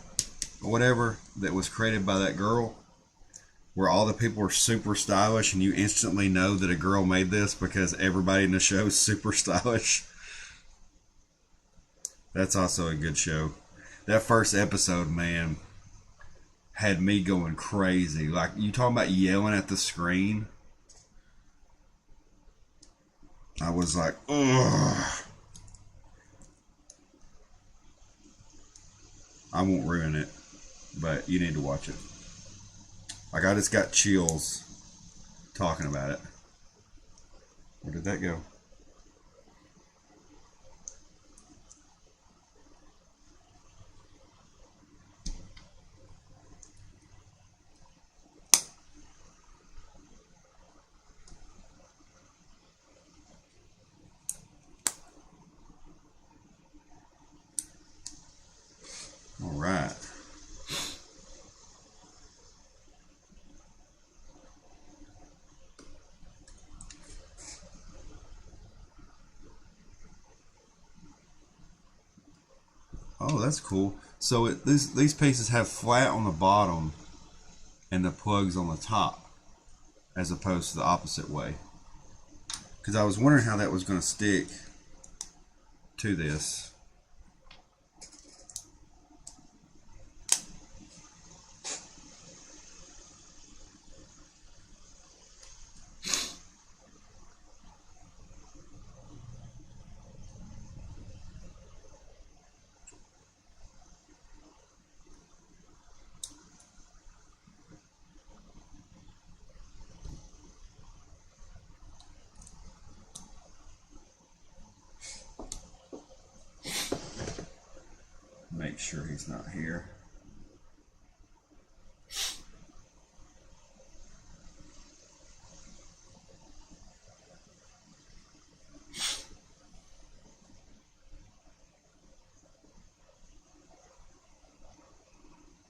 or whatever, that was created by that girl, where all the people are super stylish and you instantly know that a girl made this because everybody in the show is super stylish. That's also a good show. That first episode, man, had me going crazy. Like, you talking about yelling at the screen? I was like, ugh. I won't ruin it, but you need to watch it. Like, I just got chills talking about it. Where did that go? Oh, that's cool. So these pieces have flat on the bottom and the plugs on the top, as opposed to the opposite way. Because I was wondering how that was going to stick to this. Make sure he's not here.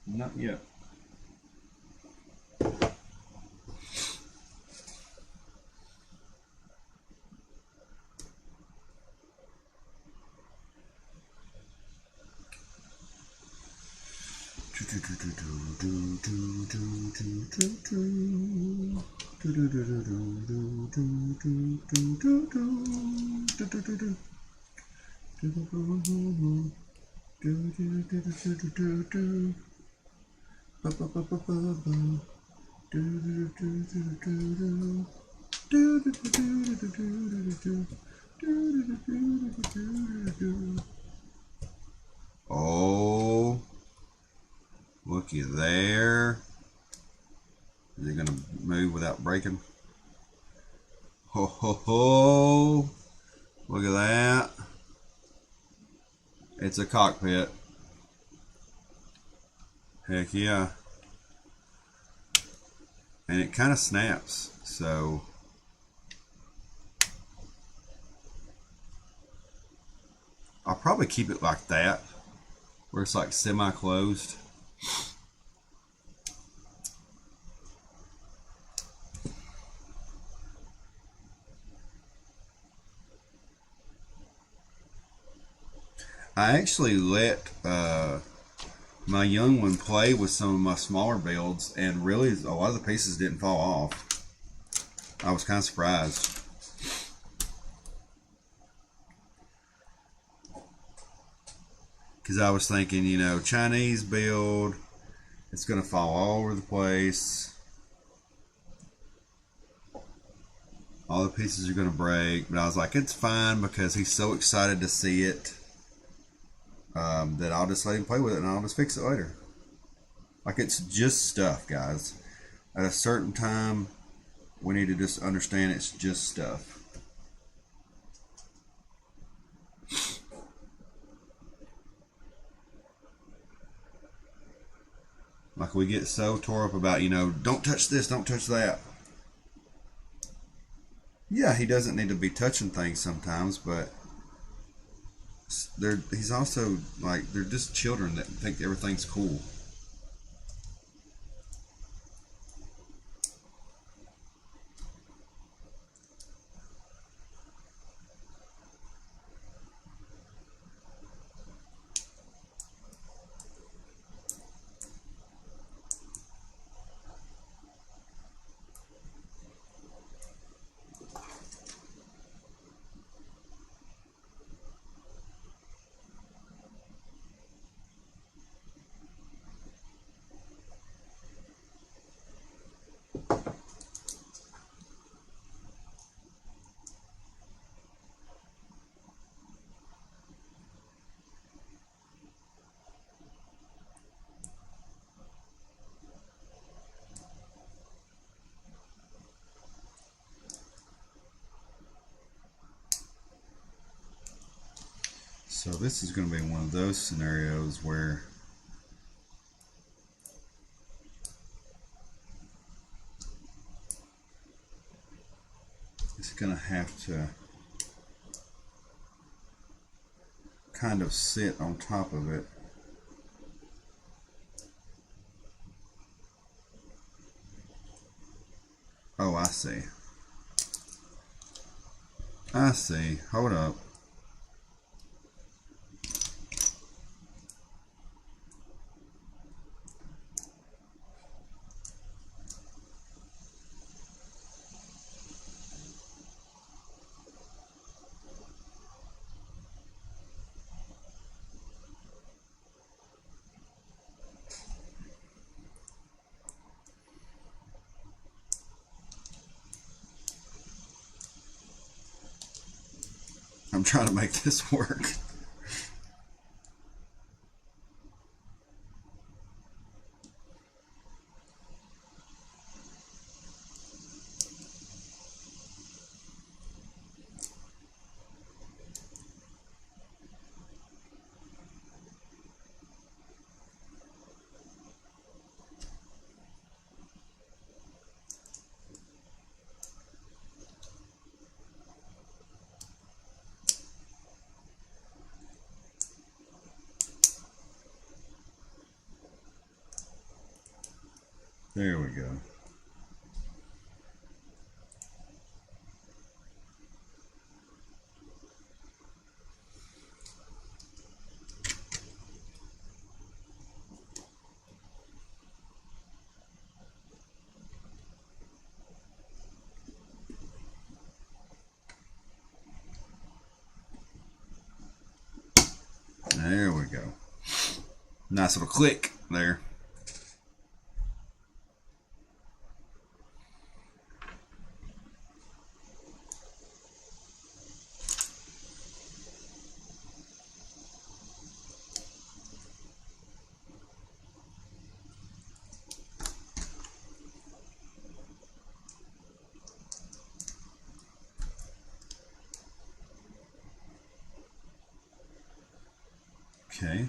Not yet. Oh, looky there. Is it gonna move without breaking? Ho ho ho! Look at that. It's a cockpit. Heck yeah. And it kind of snaps, so I'll probably keep it like that, where it's like semi-closed. I actually let my young one play with some of my smaller builds, and really a lot of the pieces didn't fall off. I was kind of surprised. Because I was thinking, you know, Chinese build, it's going to fall all over the place. All the pieces are going to break. But I was like, it's fine, because he's so excited to see it that I'll just let him play with it and I'll just fix it later. Like, it's just stuff, guys. At a certain time, we need to just understand it's just stuff. Like, we get so tore up about, you know, don't touch this, don't touch that. Yeah, he doesn't need to be touching things sometimes, but he's also, like, they're just children that think everything's cool. So this is going to be one of those scenarios where it's going to have to kind of sit on top of it. Oh, I see. I see. Hold up. I'm trying to make this work. There we go. There we go. Nice little click there. Okay.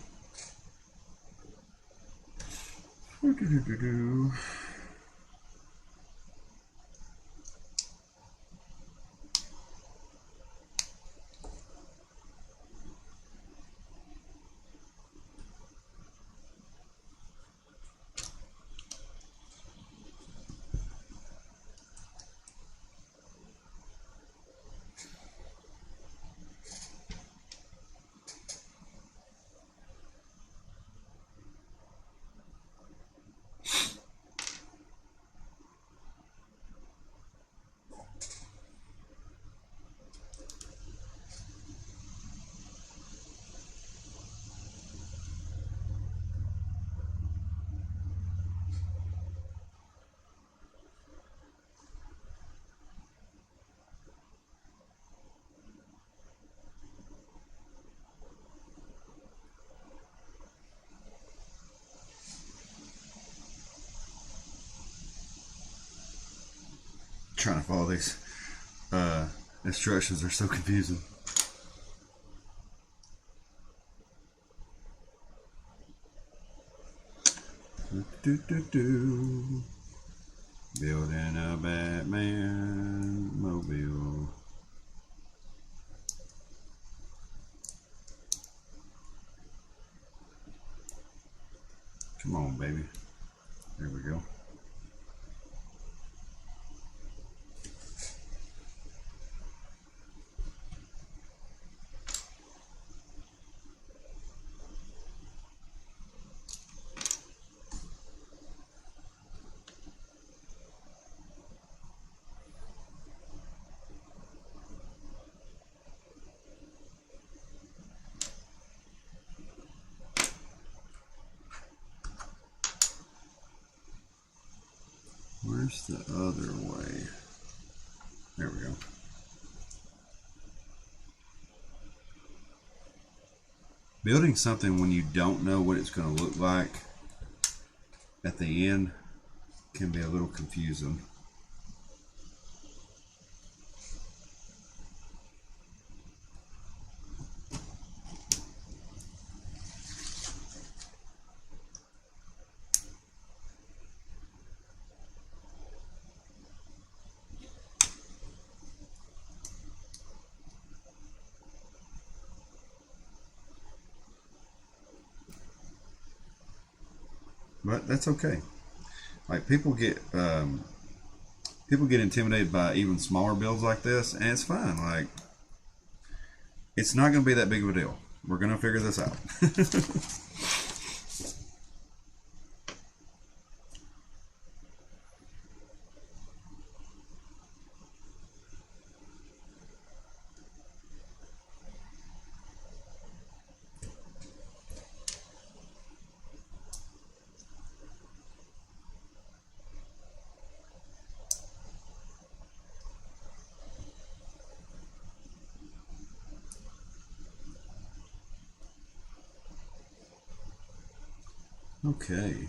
Trying to follow these instructions, they're so confusing. Building a Batmobile. Come on, baby. There we go. Where's the other way? There we go. Building something when you don't know what it's going to look like at the end can be a little confusing. But that's okay. Like people get intimidated by even smaller builds like this, and it's fine. Like it's not going to be that big of a deal. We're going to figure this out. Okay.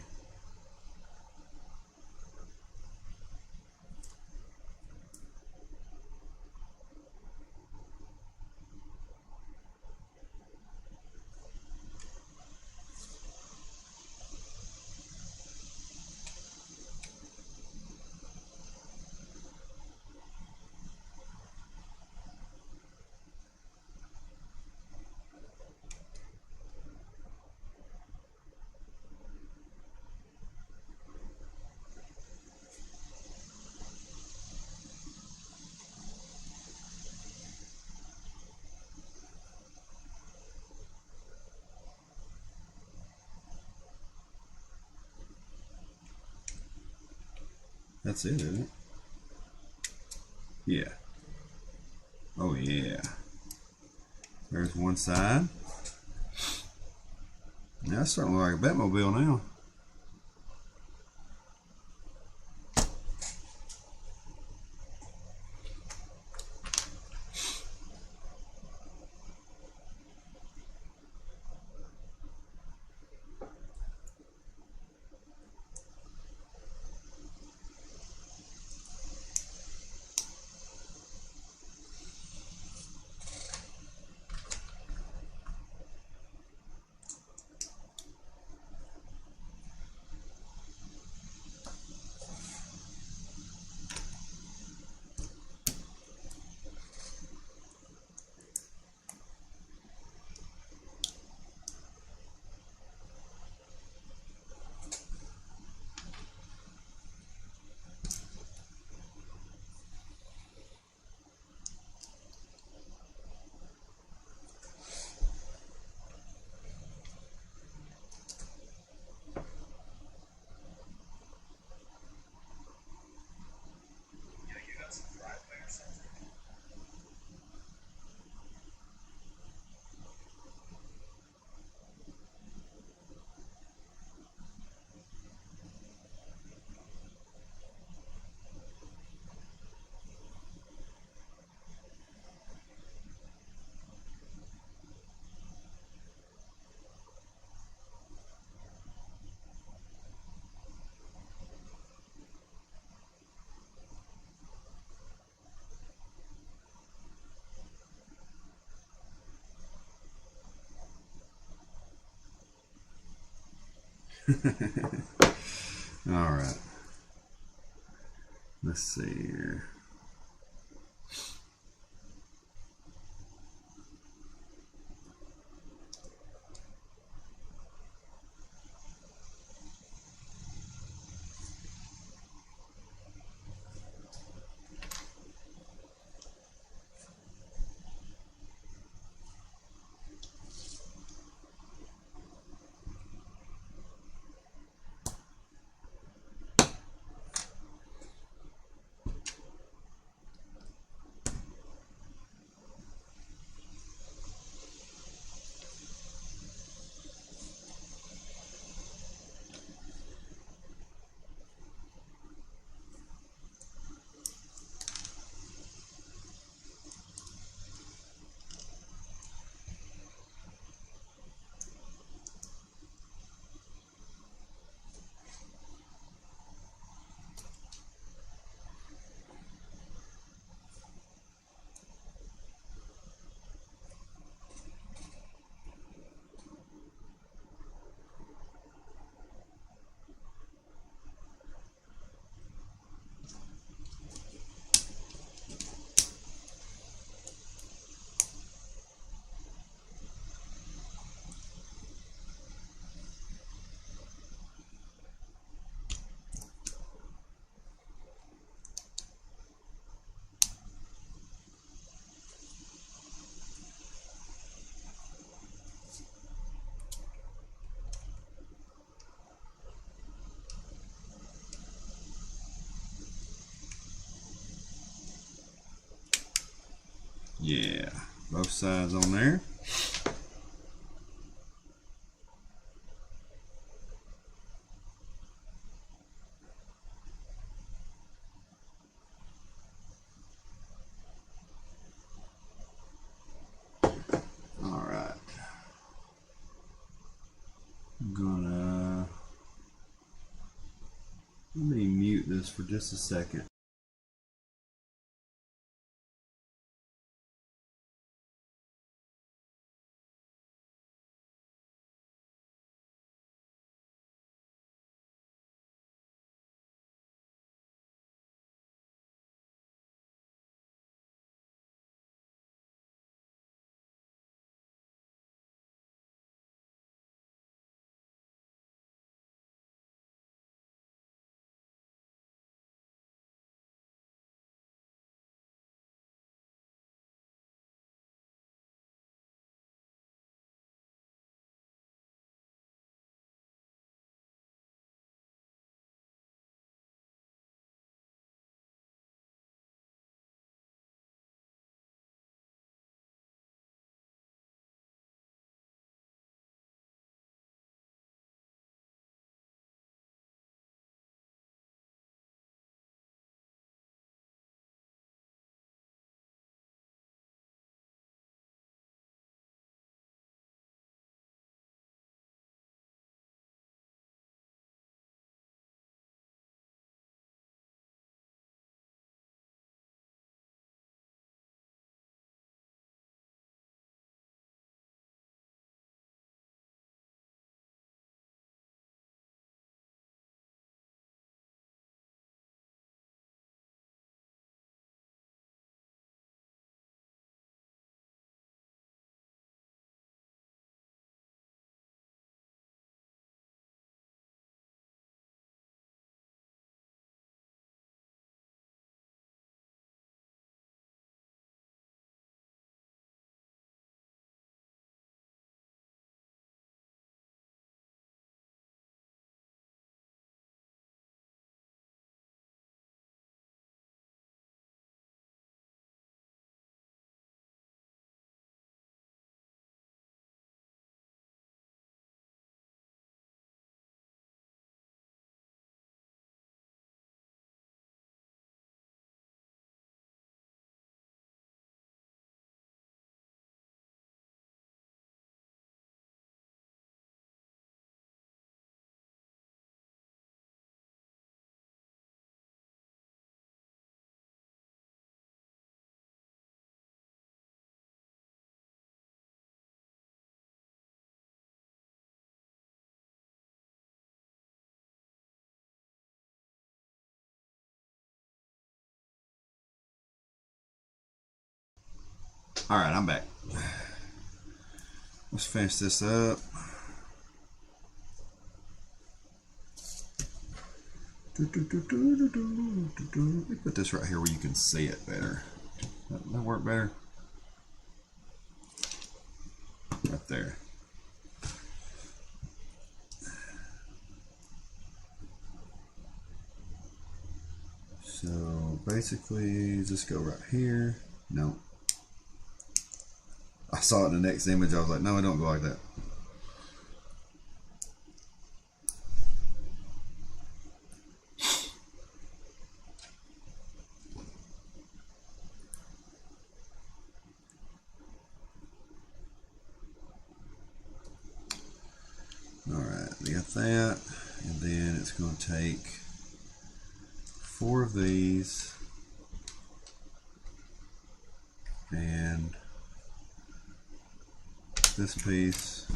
That's it, isn't it? Yeah. Oh yeah. There's one side. Now that's starting to look like a Batmobile now. All right. Let's see here. Yeah, both sides on there. All right. I'm gonna this for just a second. Alright, I'm back. Let's finish this up. Let me put this right here where you can see it better. That work better? Right there. So basically, just go right here. No. I saw it in the next image. I was like, no, it don't go like that. Alright, we got that. And then it's going to take 4 of these. And this piece.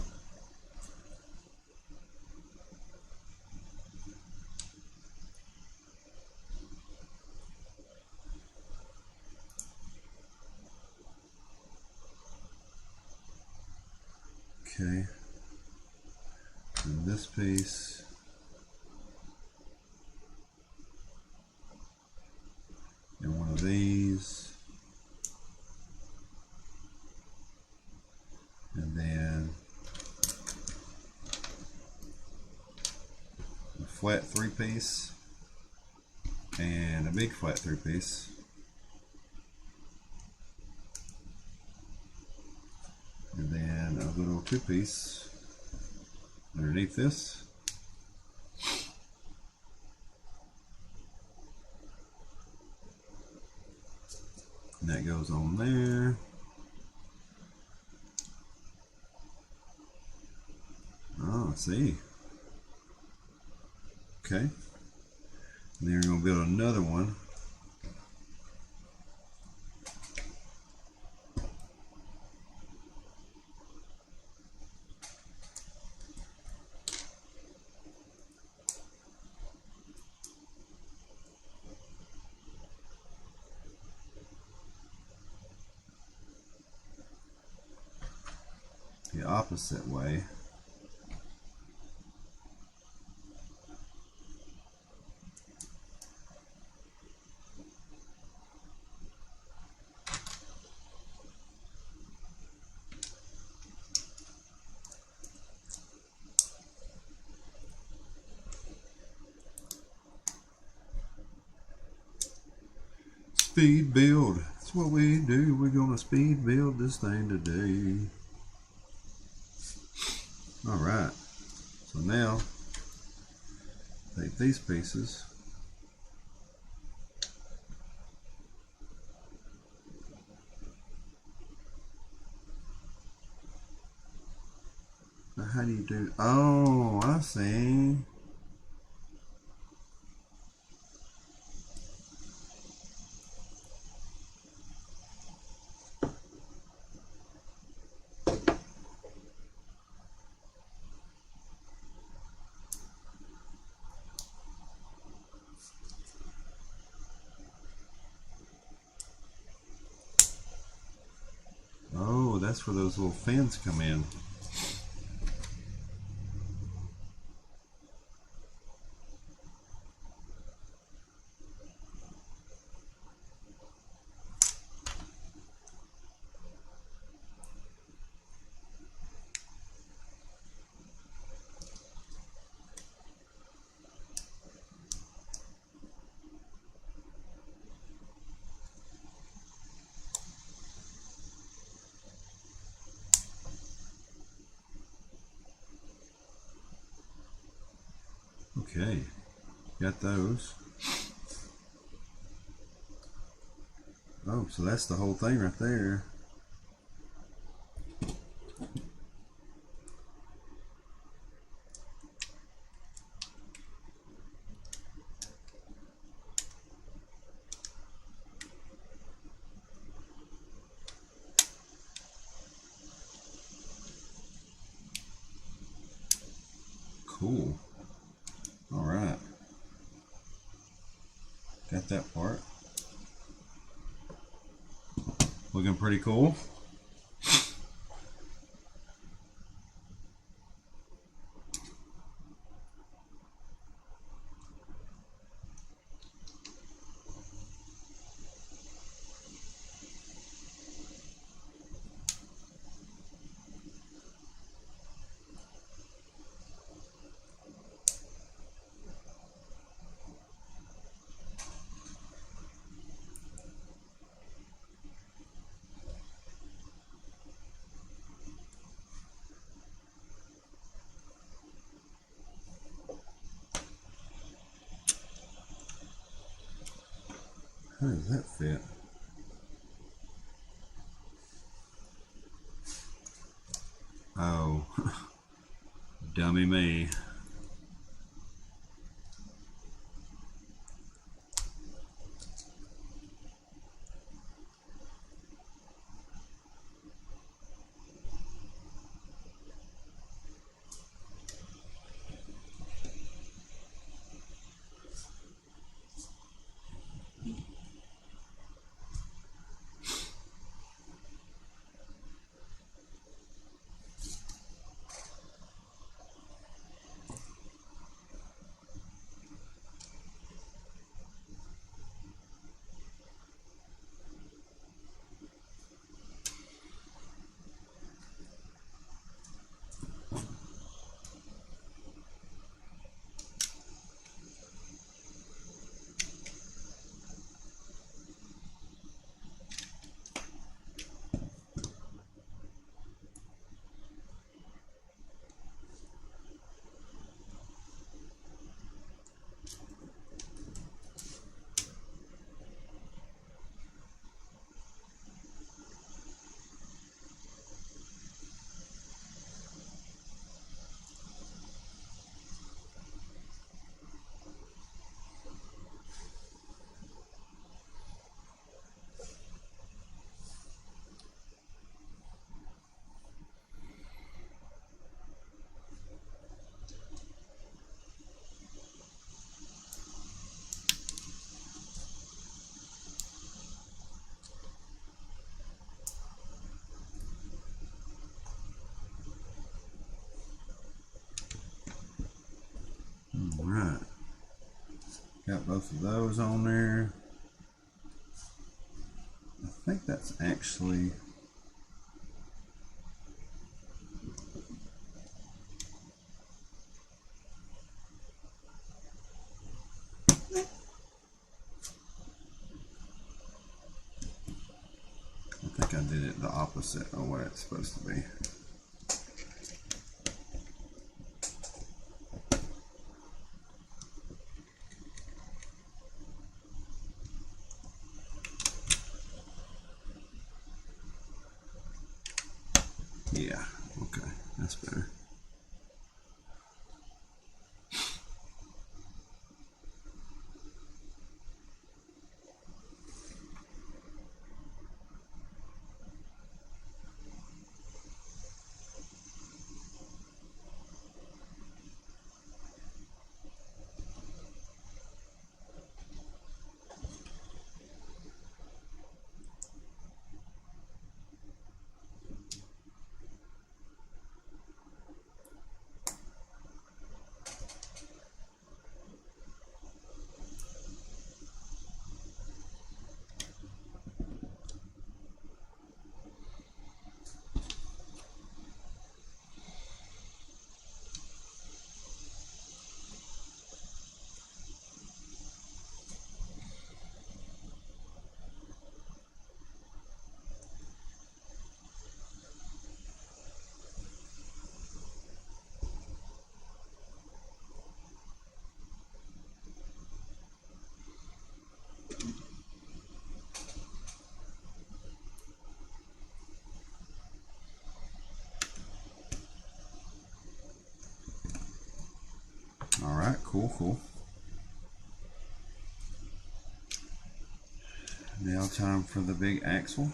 Okay. And this piece. And one of these. And then a flat 3-piece and a big flat 3-piece. And then a little 2-piece underneath this. And that goes on there. Oh, I see. Okay. And then we're going to build another one. The opposite way. Speed build. That's what we do. We're gonna speed build this thing today. Alright. So now take these pieces. Now how do you do? Oh, I see. Oh, that's where those little fins come in. Okay, got those. Oh, so that's the whole thing right there. Cool. Alright. Got that part. Looking pretty cool. How does that fit? Oh, dummy me. both of those on there. I think that's actually I did it the opposite of what it's supposed to be. Yeah, okay, that's better. All right, cool. Now time for the big axle.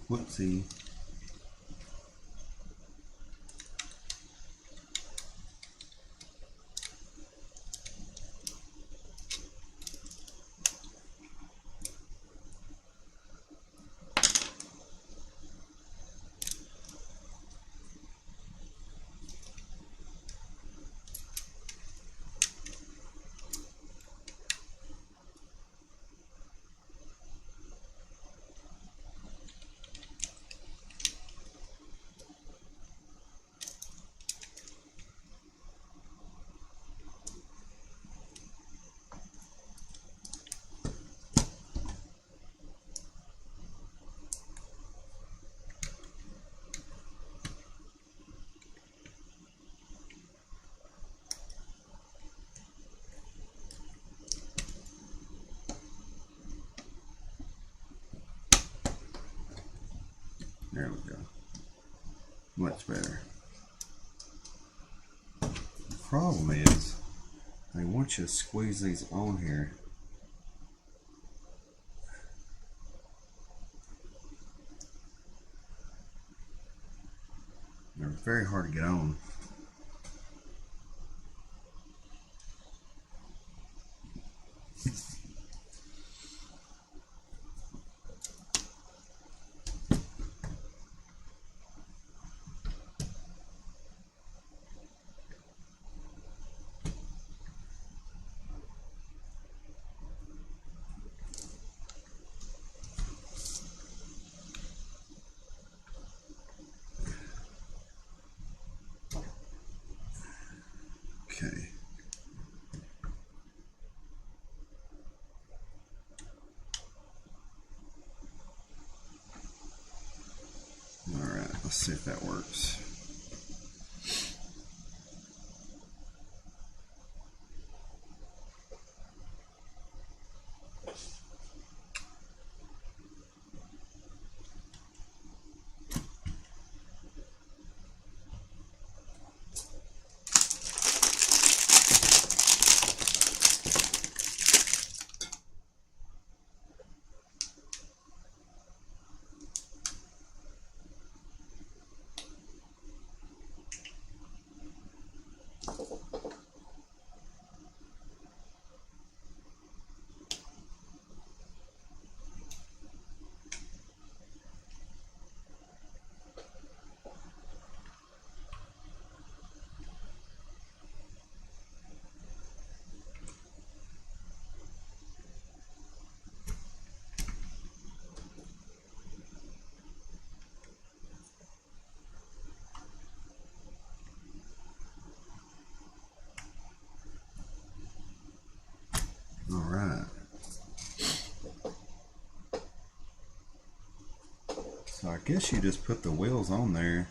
Whoopsie. There we go. Much better. The problem is, they want you to squeeze these on here. They're very hard to get on. Okay. All right, let's see if that works. guess you just put the wheels on there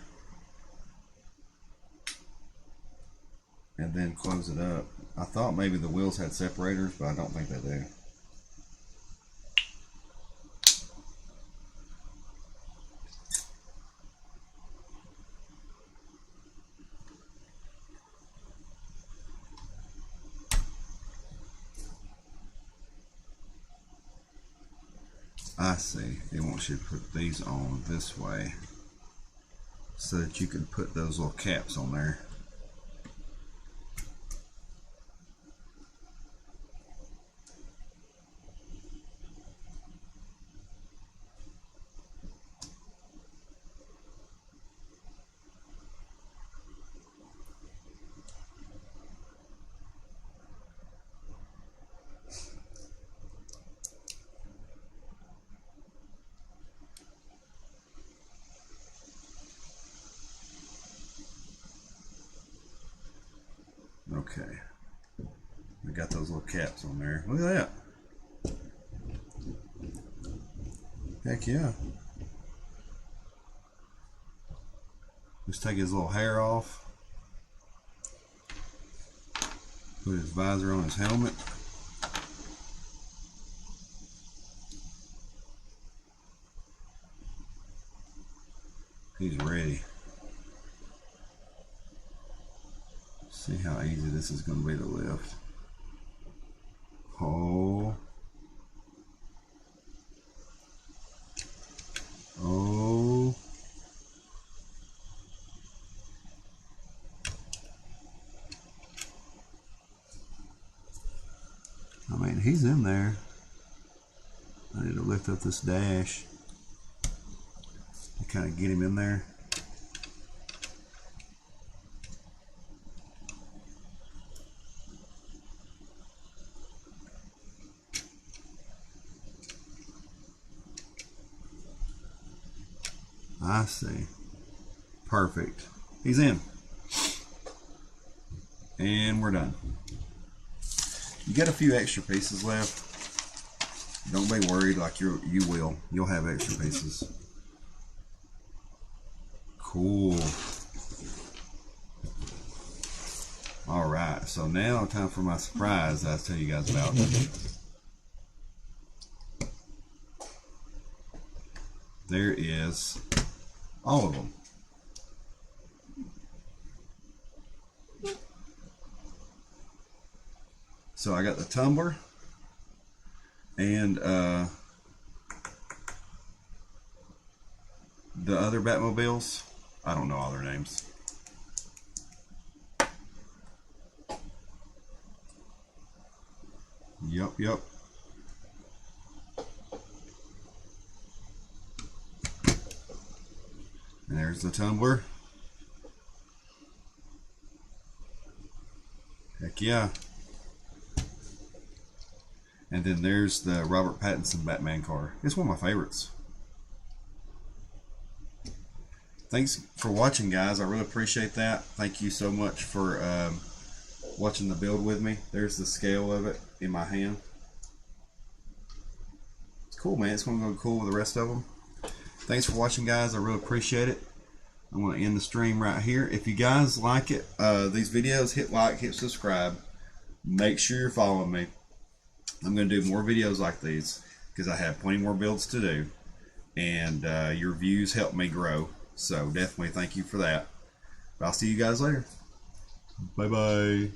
and then close it up. I thought maybe the wheels had separators, but I don't think they do. I see. It wants you to put these on this way so that you can put those little caps on there. Okay, I got those little caps on there. Look at that. Heck yeah. Just take his little hair off. Put his visor on his helmet. He's ready. See how easy this is going to be to lift. Oh. Oh. I mean, he's in there. I need to lift up this dash to kind of get him in there. I see. Perfect. He's in. And we're done. You got a few extra pieces left. Don't be worried, like you will. You'll have extra pieces. Cool. Alright, so now time for my surprise that I'll tell you guys about. There is all of them. So I got the Tumbler and the other Batmobiles. I don't know all their names. Yep. And there's the Tumbler. Heck yeah. And then there's the Robert Pattinson Batman car. It's one of my favorites. Thanks for watching, guys. I really appreciate that. Thank you so much for watching the build with me. There's the scale of it in my hand. It's cool, man. It's going to go cool with the rest of them. Thanks for watching, guys. I really appreciate it. I'm going to end the stream right here. If you guys like it, these videos, hit like, hit subscribe. Make sure you're following me. I'm going to do more videos like these because I have plenty more builds to do. And your views help me grow. So definitely thank you for that. But I'll see you guys later. Bye-bye.